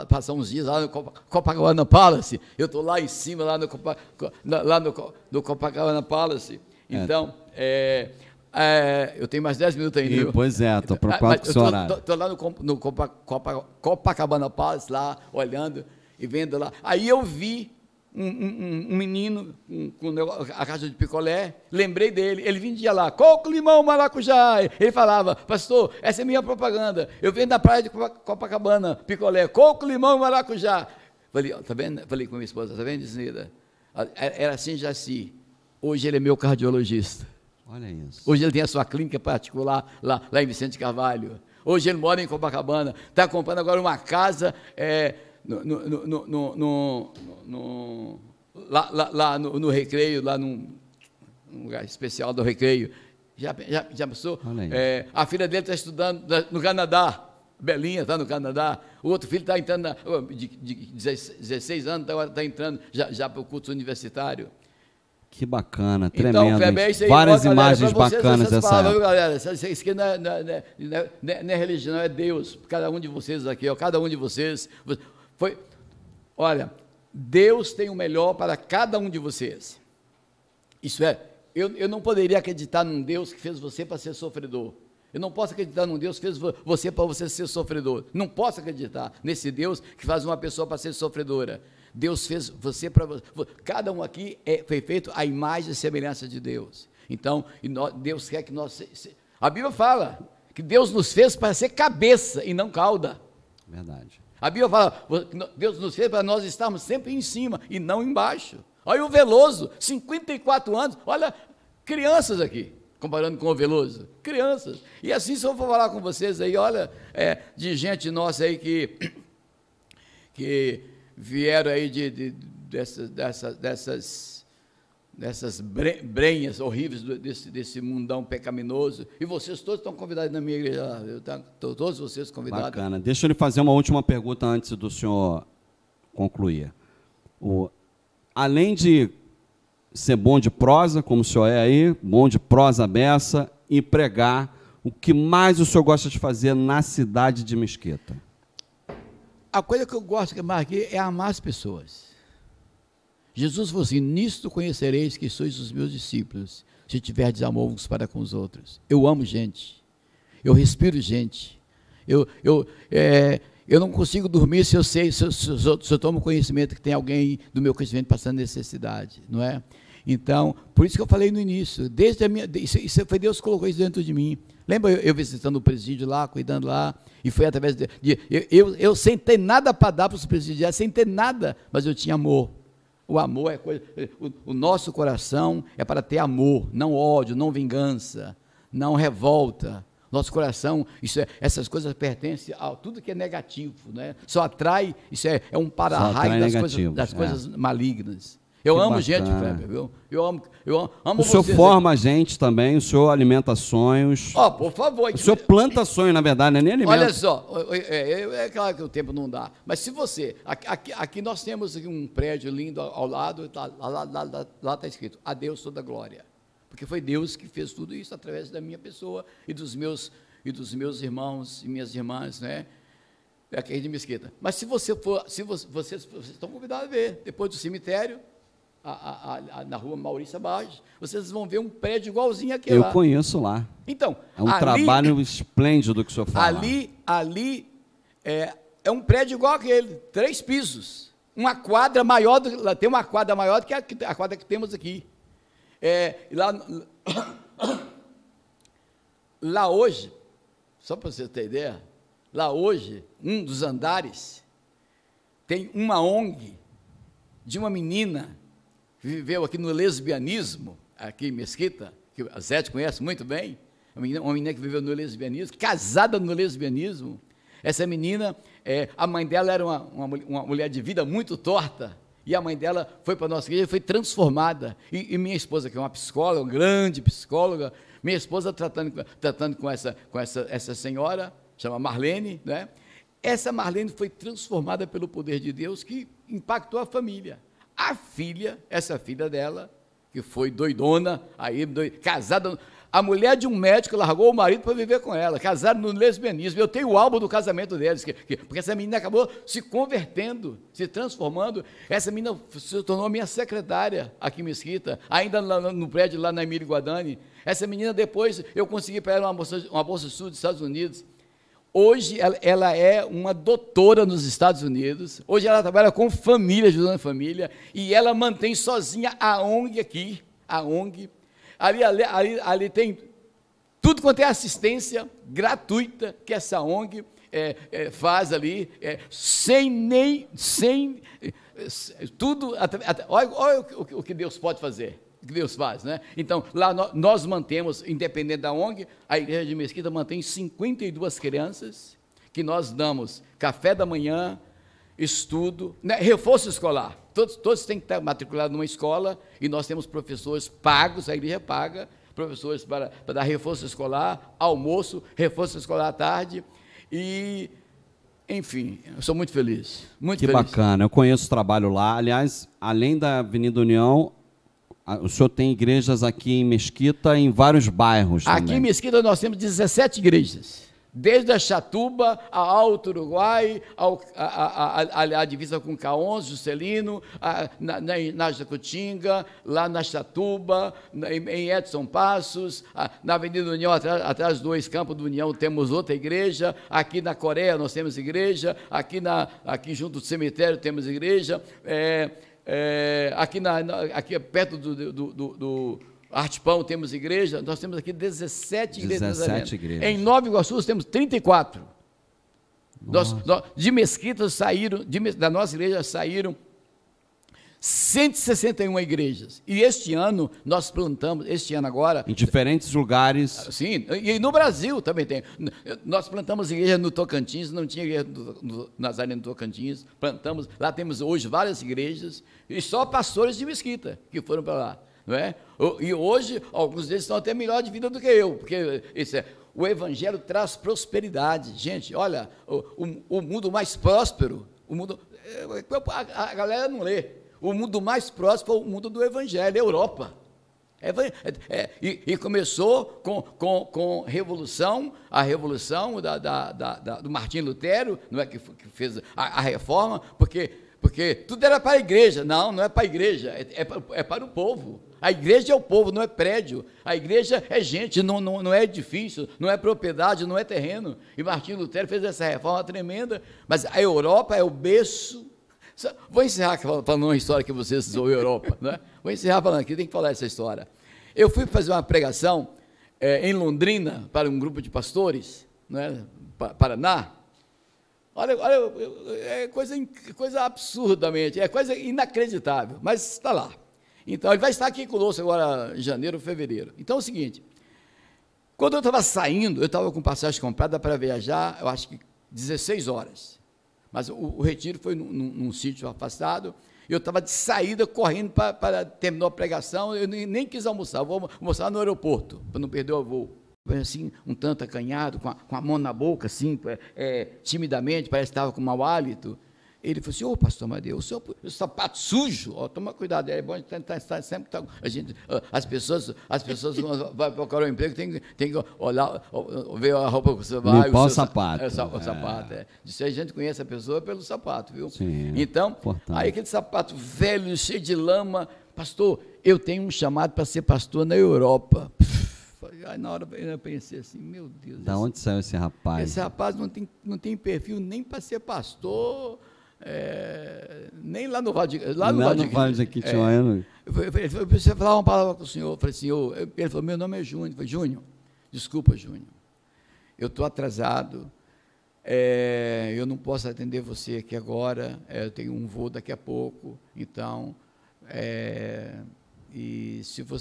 passar uns dias lá no Copacabana Palace, eu estou lá em cima, lá no Copacabana Palace, então, eu tenho mais 10 minutos ainda.
Pois é, estou preocupado com o seu horário.
Estou lá no Copacabana Palace, lá, olhando e vendo lá. Aí eu vi um menino com a caixa de picolé, lembrei dele, ele vendia lá, coco, limão, maracujá. Ele falava, pastor, essa é minha propaganda. Eu venho da praia de Copacabana, picolé, coco, limão e maracujá. Falei, tá vendo? Falei com minha esposa, tá vendo, Disneida? Era assim, Jaci. Hoje ele é meu cardiologista.
Olha isso.
Hoje ele tem a sua clínica particular lá em Vicente Carvalho. Hoje ele mora em Copacabana. Está comprando agora uma casa lá no Recreio, lá num lugar especial do Recreio. Já pensou? A filha dele está estudando no Canadá. Belinha está no Canadá. O outro filho está entrando, de 16 anos, está entrando já para o curso universitário.
Que bacana, tremendo.
Então, Feber, isso aí,
várias
galera,
imagens bacanas dessa
palavras,
época.
Galera, isso aqui não é religião, é Deus. Cada um de vocês aqui, cada um de vocês. Olha, Deus tem o melhor para cada um de vocês. Isso é, eu não poderia acreditar num Deus que fez você para ser sofredor. Eu não posso acreditar num Deus que fez você para você ser sofredor. Não posso acreditar nesse Deus que faz uma pessoa para ser sofredora. Deus fez você para você. Cada um aqui foi feito à imagem e semelhança de Deus. Então, Deus quer que nós... A Bíblia fala que Deus nos fez para ser cabeça e não cauda.
Verdade.
A Bíblia fala, Deus nos fez para nós estarmos sempre em cima e não embaixo. Olha o Veloso, 54 anos, olha, crianças aqui, comparando com o Veloso, crianças. E assim, se eu for falar com vocês aí, olha, de gente nossa aí que vieram aí dessas brenhas horríveis desse mundão pecaminoso, e vocês todos estão convidados na minha igreja, todos vocês convidados.
Bacana. Deixa eu lhe fazer uma última pergunta antes do senhor concluir. Além de ser bom de prosa, como o senhor é aí, bom de prosa beça, e pregar, o que mais o senhor gosta de fazer na cidade de Mesquita?
A coisa que eu gosto mais aqui é amar as pessoas. Jesus falou assim, nisto conhecereis que sois os meus discípulos, se tiverdes amor uns para com os outros. Eu amo gente, eu respiro gente, eu não consigo dormir se eu tomo conhecimento que tem alguém do meu conhecimento passando necessidade, não é? Então, por isso que eu falei no início, isso foi Deus que colocou isso dentro de mim. Lembra eu visitando o presídio lá, cuidando lá, e foi através eu sem ter nada para dar para os presidiários, sem ter nada, mas eu tinha amor. O amor é coisa, o nosso coração é para ter amor, não ódio, não vingança, não revolta. Nosso coração, essas coisas pertencem a tudo que é negativo, né? Só atrai, isso é um para-raio das coisas malignas. Eu amo gente, Feber, viu? Eu amo
o senhor forma a gente também, o senhor alimenta sonhos.
Por favor.
O senhor planta sonhos, na verdade, não é nem alimenta.
Olha só, é claro que o tempo não dá, mas se você, aqui nós temos um prédio lindo ao lado, lá está escrito, a Deus toda glória, porque foi Deus que fez tudo isso através da minha pessoa e dos meus irmãos e minhas irmãs, né? Aqui de Mesquita. Mas se você for, vocês estão convidados a ver, depois do cemitério, na rua Maurício Barros, vocês vão ver um prédio igualzinho aquele lá.
Eu conheço lá.
Então,
é um trabalho esplêndido que o senhor fala.
Ali é um prédio igual aquele, 3 pisos. Uma quadra maior, tem uma quadra maior do que a quadra que temos aqui. Lá hoje, só para você ter ideia, lá hoje, um dos andares, tem uma ONG de uma menina que viveu aqui no lesbianismo, aqui em Mesquita, que a Zete conhece muito bem, uma menina que viveu no lesbianismo, casada no lesbianismo. Essa menina, a mãe dela era uma mulher de vida muito torta, e a mãe dela foi para a nossa igreja e foi transformada. E minha esposa, que é uma psicóloga, uma grande psicóloga, minha esposa tratando com essa senhora, chama Marlene, né? Essa Marlene foi transformada pelo poder de Deus, que impactou a família. A filha, essa filha dela, que foi doidona, casada, a mulher de um médico largou o marido para viver com ela, casaram no lesbianismo. Eu tenho o álbum do casamento deles, porque essa menina acabou se convertendo, se transformando. Essa menina se tornou minha secretária aqui em Mesquita, ainda no prédio lá na Emílio Guadani. Essa menina, depois, eu consegui para ela uma bolsa sul dos Estados Unidos. Hoje ela é uma doutora nos Estados Unidos, hoje ela trabalha com família, ajudando a família, e ela mantém sozinha a ONG aqui, a ONG. Ali tem tudo quanto é assistência gratuita que essa ONG faz ali, tudo, olha o que Deus pode fazer. Que Deus faz, né? Então, lá nós mantemos, independente da ONG, a igreja de Mesquita mantém 52 crianças, que nós damos café da manhã, estudo, né? Reforço escolar, todos têm que estar matriculados numa escola, e nós temos professores pagos, a igreja paga, professores para dar reforço escolar, almoço, reforço escolar à tarde, e, enfim, eu sou muito feliz, muito feliz.
Que bacana, eu conheço o trabalho lá, aliás, além da Avenida União, o senhor tem igrejas aqui em Mesquita, em vários bairros também.
Aqui em Mesquita nós temos 17 igrejas, desde a Chatuba, a Alto Uruguai, a divisa com Caons, Juscelino, na Jacutinga, lá na Chatuba, em Edson Passos, na Avenida União, atrás dos 2 campos do União, temos outra igreja, aqui na Coreia nós temos igreja, aqui junto do cemitério temos igreja, aqui perto do Artipão temos igreja, nós temos aqui 17 igrejas.
17 igrejas.
Em Nova Iguaçu temos 34. De Mesquita saíram, da nossa igreja saíram 161 igrejas. E este ano nós plantamos, agora...
Em diferentes lugares.
Sim, e no Brasil também tem. Nós plantamos igreja no Tocantins, não tinha igreja no Nazareno Tocantins, plantamos, lá temos hoje várias igrejas, e só pastores de Mesquita que foram para lá. Não é? E hoje, alguns deles estão até melhor de vida do que eu, porque o Evangelho traz prosperidade. Gente, olha, o mundo mais próspero, a galera não lê, o mundo mais próspero é o mundo do Evangelho, a Europa. E começou com a revolução do Martinho Lutero, não é, que fez a reforma, porque tudo era para a igreja. Não é para a igreja, é para o povo. A igreja é o povo, não é prédio. A igreja é gente, não é edifício, não é propriedade, não é terreno. E Martinho Lutero fez essa reforma tremenda, mas a Europa é o berço. Vou encerrar falando uma história que vocês zoam a Europa, né? Vou encerrar falando aqui, tem que falar essa história. Eu fui fazer uma pregação em Londrina para um grupo de pastores, né, Paraná. Olha, é coisa absurdamente, é coisa inacreditável, mas está lá. Então, ele vai estar aqui conosco agora em janeiro, fevereiro. Então, é o seguinte, quando eu estava saindo, eu estava com passagem comprada para viajar, eu acho que 16 horas. Mas o retiro foi num sítio afastado, e eu estava de saída, correndo para terminar a pregação, eu nem quis almoçar, vou almoçar no aeroporto, para não perder o voo. Assim, um tanto acanhado, com a mão na boca, assim, timidamente, parece que estava com mau hálito. Ele falou assim: pastor Amadeu, o sapato sujo, toma cuidado, é bom estar sempre... As pessoas vão procurar um emprego, tem que olhar, ver a roupa que você vai...
Limpar o sapato.
O sapato, Diz, a gente conhece a pessoa pelo sapato, viu?
Sim,
então,
importante.
aí aquele sapato velho, cheio de lama, pastor, eu tenho um chamado para ser pastor na Europa. Aí na hora eu pensei assim, meu Deus.
Da onde saiu esse rapaz?
Esse rapaz não tem perfil nem para ser pastor, nem lá no Vale de
Jequitinhonha.
Eu preciso falar uma palavra com o senhor. Eu falei, senhor, ele falou, meu nome é Júnior. Eu falei, Júnior, desculpa, Júnior, eu estou atrasado, eu não posso atender você aqui agora, eu tenho um voo daqui a pouco, então, e só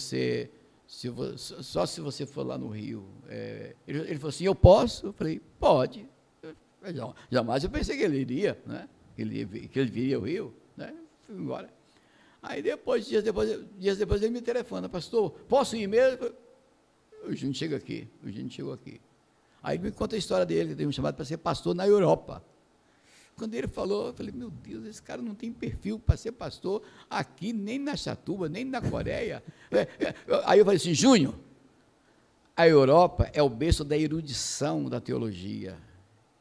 se você for lá no Rio. Ele falou assim, eu posso? Eu falei, pode. Jamais eu pensei que ele iria, né? Que ele viria ao Rio, né? Fui embora. Aí dias depois ele me telefona, pastor, posso ir mesmo? O Júnior chega aqui, o Júnior chegou aqui. Aí ele me conta a história dele, que teve um chamado para ser pastor na Europa. Quando ele falou, eu falei, meu Deus, esse cara não tem perfil para ser pastor aqui, nem na Chatuba, nem na Coreia. Aí eu falei assim, Júnior, a Europa é o berço da erudição da teologia,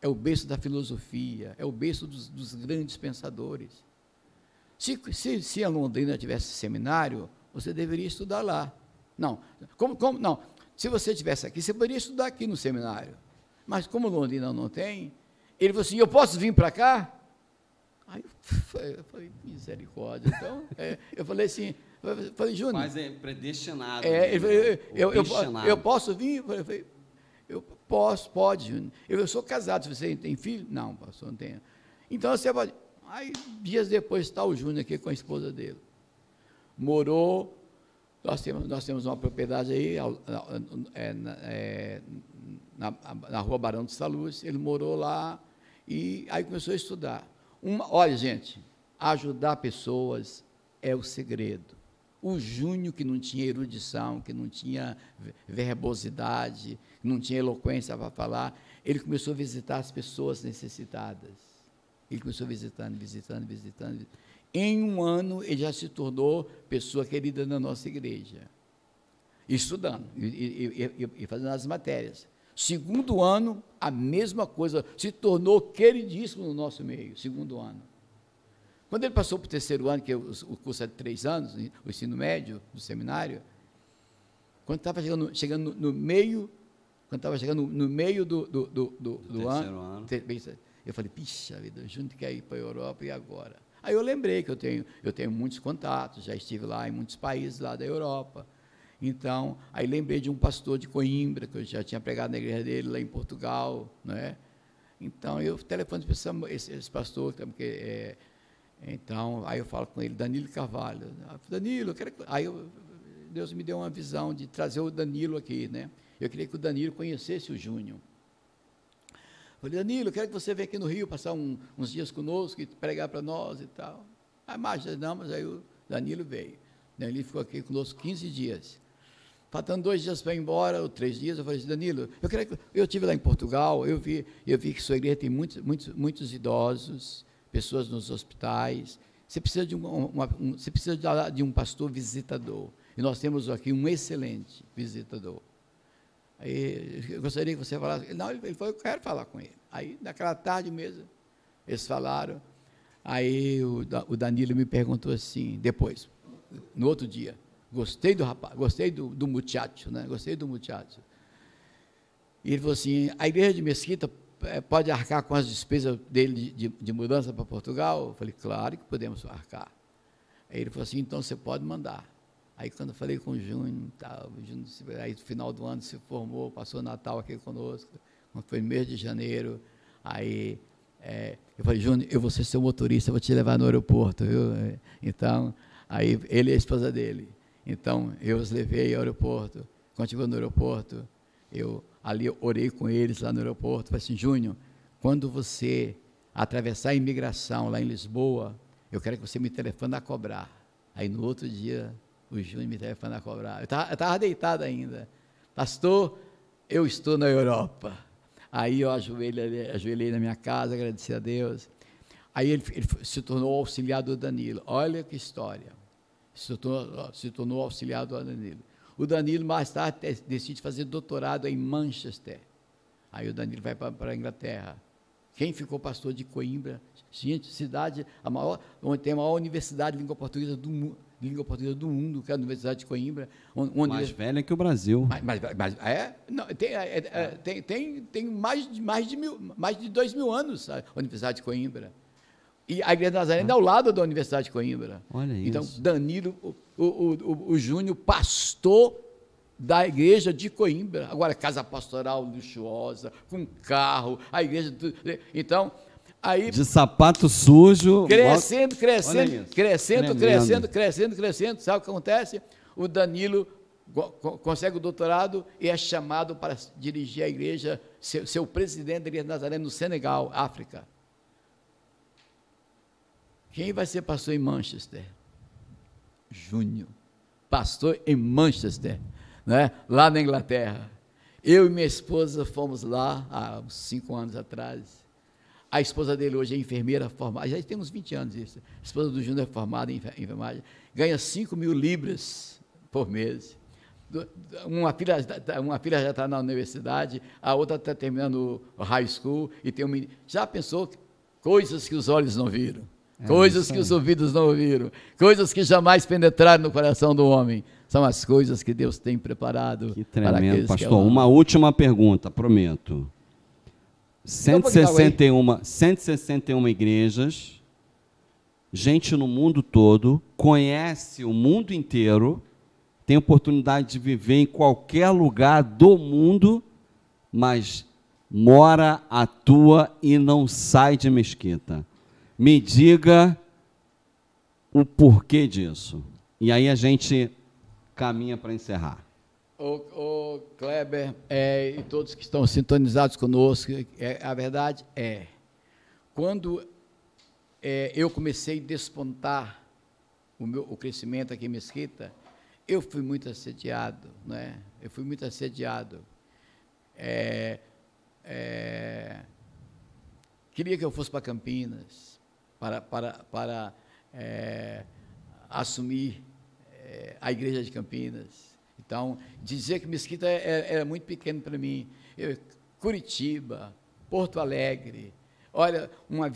é o berço da filosofia, é o berço dos grandes pensadores. Se a Londrina tivesse seminário, você deveria estudar lá. Não, não, se você estivesse aqui, você poderia estudar aqui no seminário. Mas como Londrina não tem, ele falou assim, eu posso vir para cá? Aí eu falei, misericórdia. Então, eu falei assim, Júnior...
Mas é predestinado.
Eu posso vir? Eu falei, eu posso, pode, Júnior. Eu sou casado, se você tem filho? Não, pastor, não tenho. Então, você pode... Aí, dias depois, está o Júnior aqui com a esposa dele. Morou... Nós temos uma propriedade aí, na rua Barão de Saluz, ele morou lá e aí começou a estudar. Olha, gente, ajudar pessoas é o segredo. O Júnior, que não tinha erudição, que não tinha verbosidade, não tinha eloquência para falar, ele começou a visitar as pessoas necessitadas. Ele começou visitando. Em um ano, ele já se tornou pessoa querida na nossa igreja, estudando e fazendo as matérias. Segundo ano, a mesma coisa, se tornou queridíssimo no nosso meio, segundo ano. Quando ele passou para o terceiro ano, que o curso é de 3 anos, o ensino médio do seminário, quando estava chegando no meio do ano, eu falei, pixa vida, o Júnior quer ir para a Europa, e agora? Aí eu lembrei que eu tenho muitos contatos, já estive lá em muitos países lá da Europa. Então, aí lembrei de um pastor de Coimbra, que eu já tinha pregado na igreja dele lá em Portugal, né? Então, eu telefono para esse pastor, então, aí eu falo com ele, Danilo Carvalho. Danilo, Deus me deu uma visão de trazer o Danilo aqui, né? Eu queria que o Danilo conhecesse o Júnior. Falei, Danilo, eu quero que você venha aqui no Rio, passar uns dias conosco e pregar para nós e tal. Mas aí o Danilo veio. Ele ficou aqui conosco 15 dias. Faltando 2 dias para ir embora, ou 3 dias, eu falei assim, Danilo, eu estive lá em Portugal, eu vi que sua igreja tem muitos idosos, pessoas nos hospitais. Você precisa de um pastor visitador. E nós temos aqui um excelente visitador. Aí, eu gostaria que você falasse. Não, ele falou, eu quero falar com ele. Aí, naquela tarde mesmo, eles falaram. Aí, o Danilo me perguntou assim, depois, no outro dia, gostei do rapaz, gostei do muchacho, né? Gostei do muchacho. E ele falou assim, a igreja de Mesquita pode arcar com as despesas dele de mudança para Portugal? Eu falei, claro que podemos arcar. Aí ele falou assim, então você pode mandar. Aí quando eu falei com o Júnior, aí no final do ano se formou, passou o Natal aqui conosco, quando foi no mês de janeiro, aí eu falei, Júnior, eu vou ser seu motorista, eu vou te levar no aeroporto, viu? Então, aí ele e a esposa dele. Então, eu os levei ao aeroporto. Quando chegou no aeroporto, eu ali orei com eles lá no aeroporto, falei assim, Júnior, quando você atravessar a imigração lá em Lisboa, eu quero que você me telefone a cobrar. Aí no outro dia, o Júnior me telefone a cobrar. Eu estava deitado ainda. Pastor, eu estou na Europa. Aí eu ajoelhei na minha casa, agradeci a Deus. Aí ele se tornou auxiliar do Danilo. Olha que história. Se tornou auxiliar do Danilo. O Danilo, mais tarde, decide fazer doutorado em Manchester. Aí o Danilo vai para a Inglaterra. Quem ficou pastor de Coimbra? Gente, cidade, onde tem a maior universidade de língua portuguesa língua portuguesa do mundo, que é a Universidade de Coimbra.
Mais velha que o Brasil.
Não, tem mais de 2.000 anos a Universidade de Coimbra. E a Igreja Nazarena é ao lado da Universidade de Coimbra.
Olha isso.
Então, Danilo, o Júnior, pastor da Igreja de Coimbra. Agora, casa pastoral luxuosa, com carro, a igreja... Então, aí...
De sapato sujo...
Crescendo. Sabe o que acontece? O Danilo consegue o doutorado e é chamado para dirigir a igreja, ser o presidente da Igreja Nazarena no Senegal, África. Quem vai ser pastor em Manchester? Júnior. Pastor em Manchester, né? Lá na Inglaterra. Eu e minha esposa fomos lá há uns 5 anos atrás. A esposa dele hoje é enfermeira formada, já tem uns 20 anos isso. A esposa do Júnior é formada em enfermagem, ganha 5.000 libras por mês. Uma filha já está na universidade, a outra está terminando o high school, e tem um... Já pensou coisas que os olhos não viram? Coisas que os ouvidos não ouviram, coisas que jamais penetraram no coração do homem, são as coisas que Deus tem preparado.
Que tremendo, pastor. Uma última pergunta, prometo. 161 igrejas, gente no mundo todo, conhece o mundo inteiro, tem oportunidade de viver em qualquer lugar do mundo, mas mora, atua e não sai de Mesquita. Me diga o porquê disso. E aí a gente caminha para encerrar.
O Kleber e todos que estão sintonizados conosco, a verdade é, quando eu comecei a despontar o crescimento aqui em Mesquita, eu fui muito assediado, né? Eu fui muito assediado. Queria que eu fosse para Campinas, para assumir a igreja de Campinas. Então, dizer que Mesquita era muito pequeno para mim. Curitiba, Porto Alegre. Olha, uma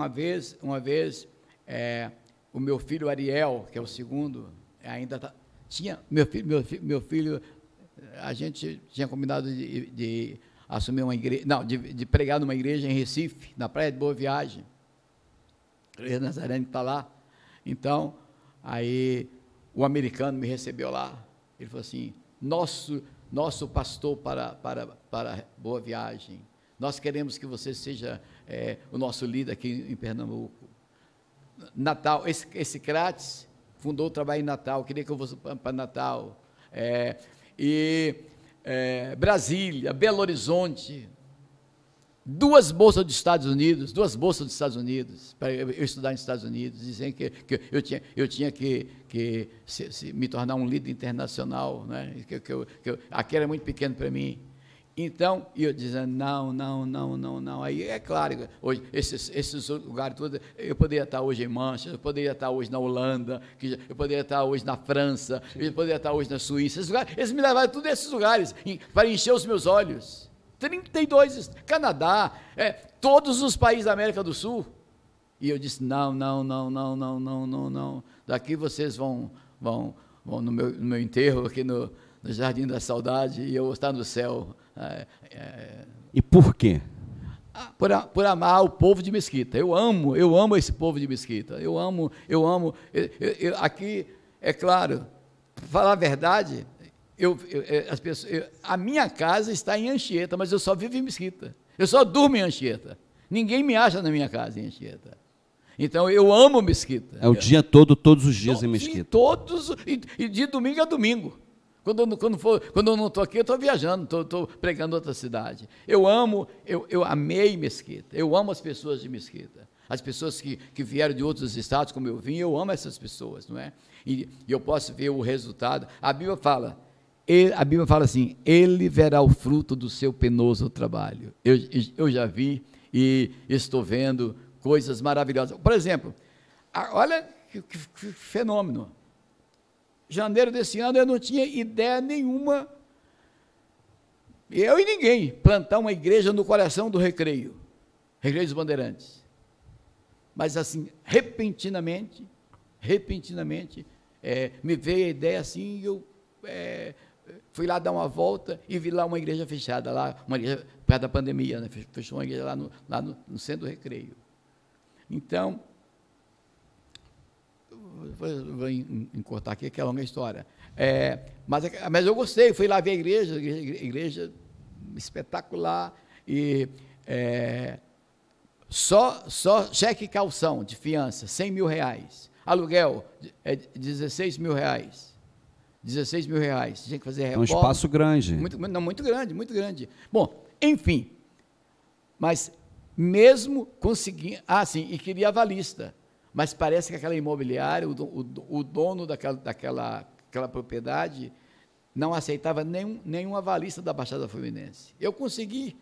vez o meu filho Ariel, que é o segundo, ainda tinha meu filho, a gente tinha combinado de assumir uma igreja, não, de pregar numa igreja em Recife, na Praia de Boa Viagem. A Igreja Nazarena está lá. Então, aí o americano me recebeu lá. Ele falou assim: nosso pastor para Boa Viagem, nós queremos que você seja o nosso líder aqui em Pernambuco. Natal, esse Crates fundou o trabalho em Natal, queria que eu fosse para Natal. Brasília, Belo Horizonte, 2 bolsas dos Estados Unidos, para eu estudar nos Estados Unidos, dizendo que eu tinha que me tornar um líder internacional, né? Aqui era muito pequeno para mim. Então, eu dizendo, não. Aí, é claro, hoje, esses lugares todos, eu poderia estar hoje em Manchester, eu poderia estar hoje na Holanda, eu poderia estar hoje na França, eu poderia estar hoje na Suíça. Eles me levaram a todos esses lugares para encher os meus olhos. 32, Canadá, todos os países da América do Sul. E eu disse, não. Daqui vocês vão no meu enterro, aqui no Jardim da Saudade, e eu vou estar no céu.
E por quê?
Por amar o povo de Mesquita. Eu amo esse povo de Mesquita. Eu amo. Aqui, é claro, falar a verdade, a minha casa está em Anchieta, mas eu só vivo em Mesquita. Eu só durmo em Anchieta. Ninguém me acha na minha casa em Anchieta. Então, eu amo Mesquita.
É o dia todo, todos os dias em Mesquita.
E de domingo a domingo. Quando eu não estou aqui, eu estou viajando, estou pregando outra cidade. Eu amei Mesquita, eu amo as pessoas de Mesquita. As pessoas que vieram de outros estados, como eu vim, eu amo essas pessoas, não é? E eu posso ver o resultado. A Bíblia fala assim, ele verá o fruto do seu penoso trabalho. Eu já vi e estou vendo coisas maravilhosas. Por exemplo, olha que fenômeno. Janeiro desse ano eu não tinha ideia nenhuma, eu e ninguém, plantar uma igreja no coração do Recreio dos Bandeirantes. Mas assim, repentinamente, Me veio a ideia assim, eu fui lá dar uma volta e vi lá uma igreja fechada, lá, uma igreja perto da pandemia, né? Fechou uma igreja lá no Centro do Recreio. Então, vou encurtar aqui, que é longa história. Mas eu gostei, fui lá ver a igreja espetacular, e só cheque e calção de fiança, R$100.000, aluguel, R$16.000, tinha que fazer reforma.
Um espaço grande.
Muito grande, muito grande. Bom, enfim, mas mesmo conseguindo, sim, e queria avalista, mas parece que aquela imobiliária, o dono daquela propriedade, não aceitava nenhum avalista da Baixada Fluminense. Eu consegui,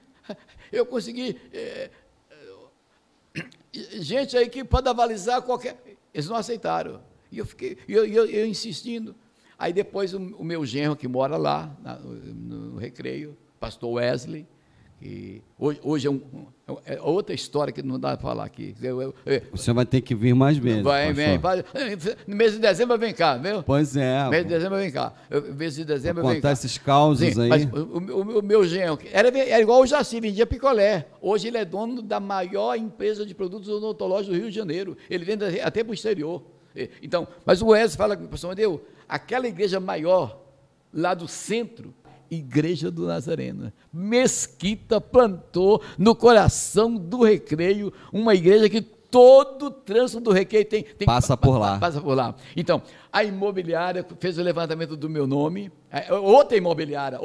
gente aí que pode avalizar qualquer, eles não aceitaram, e eu insistindo. Aí depois o meu genro, que mora lá, no Recreio, pastor Wesley, que hoje é outra história que não dá para falar aqui.
O senhor vai ter que vir mais vezes.
No mês de dezembro vem cá, viu?
Pois é.
No mês de dezembro vem cá.
Contar esses causos. Sim, aí.
Mas o meu genro, era igual o Jaci, vendia picolé. Hoje ele é dono da maior empresa de produtos odontológicos do Rio de Janeiro. Ele vende até para o exterior. Então, mas o Wesley fala, pastor Amadeu, aquela igreja maior, lá do centro, Igreja do Nazareno, Mesquita plantou no coração do Recreio, uma igreja que todo o trânsito do Recreio
passa por lá.
Passa por lá. Então, a imobiliária fez o levantamento do meu nome, outra imobiliária,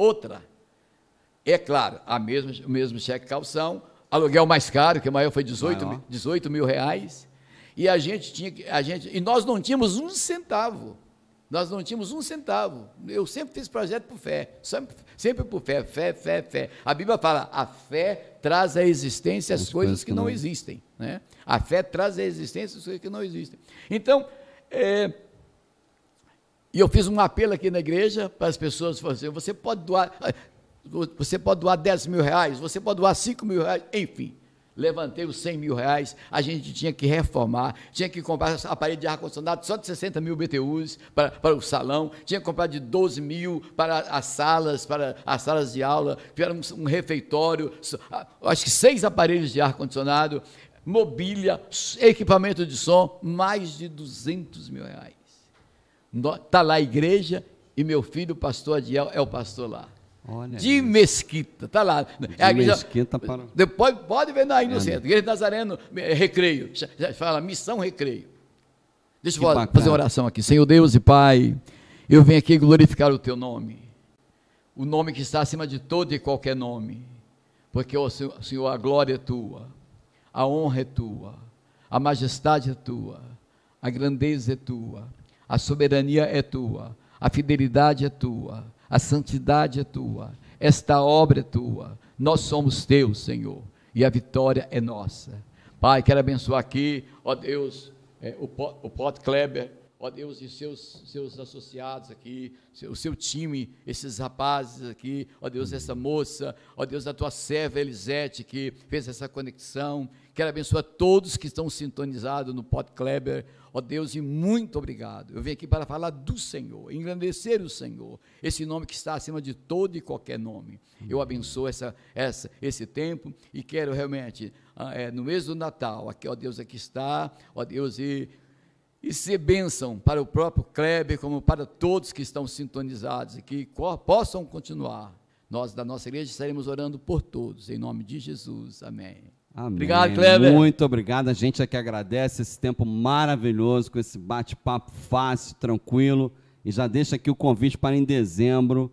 é claro, o mesmo cheque calção, aluguel mais caro, que o maior foi R$18.000, e e nós não tínhamos um centavo. Eu sempre fiz projeto por fé, sempre por fé. A Bíblia fala, a fé traz à existência as coisas que não existem, né? A fé traz à existência as coisas que não existem. Então, e eu fiz um apelo aqui na igreja para as pessoas, assim, você pode doar R$10.000, você pode doar R$5.000, enfim. Levantei os R$100.000, a gente tinha que reformar, tinha que comprar aparelho de ar-condicionado só de 60.000 BTUs para o salão, tinha que comprar de 12.000 para as salas de aula, fizemos um refeitório, acho que 6 aparelhos de ar-condicionado, mobília, equipamento de som, mais de R$200.000. Está lá a igreja e meu filho, o pastor Adiel, é o pastor lá.
Olha
de isso. Mesquita, está lá.
Mesquita para...
Depois pode ver aí no centro, Igreja Nazareno, Recreio, já fala Missão Recreio. Deixa eu fazer uma oração aqui. Senhor Deus e Pai, eu venho aqui glorificar o Teu nome, o nome que está acima de todo e qualquer nome, porque, Senhor, a glória é Tua, a honra é Tua, a majestade é Tua, a grandeza é Tua, a soberania é Tua, a fidelidade é Tua, a santidade é Tua, esta obra é Tua, nós somos Teus, Senhor, e a vitória é nossa. Pai, quero abençoar aqui, ó Deus, o Pod Kleber, ó Deus, e seus associados aqui, o seu time, esses rapazes aqui, ó Deus, essa moça, ó Deus, a Tua serva Elisete, que fez essa conexão. Quero abençoar todos que estão sintonizados no Pod Kleber, ó Deus, e muito obrigado. Eu venho aqui para falar do Senhor, engrandecer o Senhor, esse nome que está acima de todo e qualquer nome. Eu abençoo esse tempo e quero realmente, no mês do Natal, aqui, ó Deus, aqui está, ó Deus, e ser bênção para o próprio Kleber, como para todos que estão sintonizados e que possam continuar. Nós, da nossa igreja, estaremos orando por todos, em nome de Jesus. Amém.
Amém.
Obrigado, Kleber.
Muito obrigado. A gente aqui agradece esse tempo maravilhoso, com esse bate-papo fácil, tranquilo. E já deixa aqui o convite para em dezembro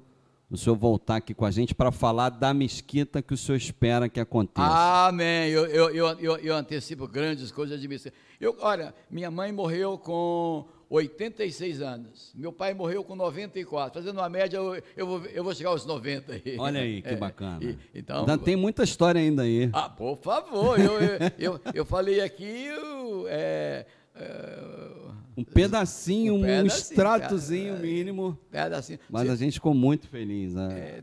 o senhor voltar aqui com a gente para falar da mesquita que o senhor espera que aconteça.
Amém. Eu antecipo grandes coisas de mesquita. Olha, minha mãe morreu com 86 anos. Meu pai morreu com 94. Fazendo uma média, eu vou chegar aos 90 aí.
Olha aí, que bacana.
Então,
ainda tem muita história ainda aí.
Por favor. Eu falei aqui...
um pedacinho, um extratozinho mínimo.
Pedacinho.
Mas a gente ficou muito feliz.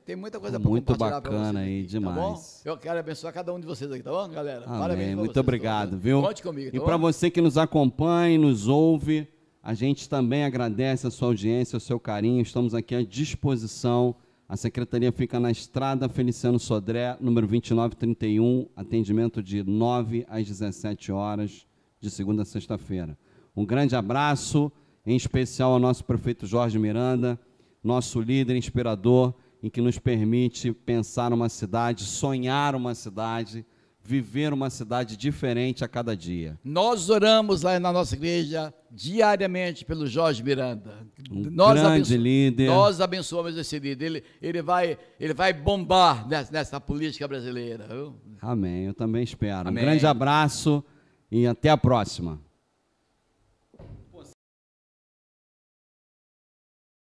Tem muita coisa para
muito
compartilhar
bacana aí, demais.
Tá bom? Eu quero abençoar cada um de vocês aqui, tá bom, galera?
Amém.
Parabéns para
muito
vocês,
obrigado,
tá
viu?
Conte comigo.
E para você que nos acompanha, nos ouve, A gente também agradece a sua audiência, o seu carinho. Estamos aqui à disposição. A secretaria fica na Estrada Feliciano Sodré, número 2931, atendimento de 9 às 17 horas, de segunda a sexta-feira. Um grande abraço, em especial ao nosso prefeito Jorge Miranda, nosso líder inspirador, em que nos permite pensar uma cidade, sonhar uma cidade, viver uma cidade diferente a cada dia.
Nós oramos lá na nossa igreja diariamente pelo Jorge Miranda.
Grande líder.
Nós abençoamos esse líder. Ele vai bombar nessa política brasileira. Viu?
Amém, eu também espero.
Amém.
Um grande abraço e até a próxima.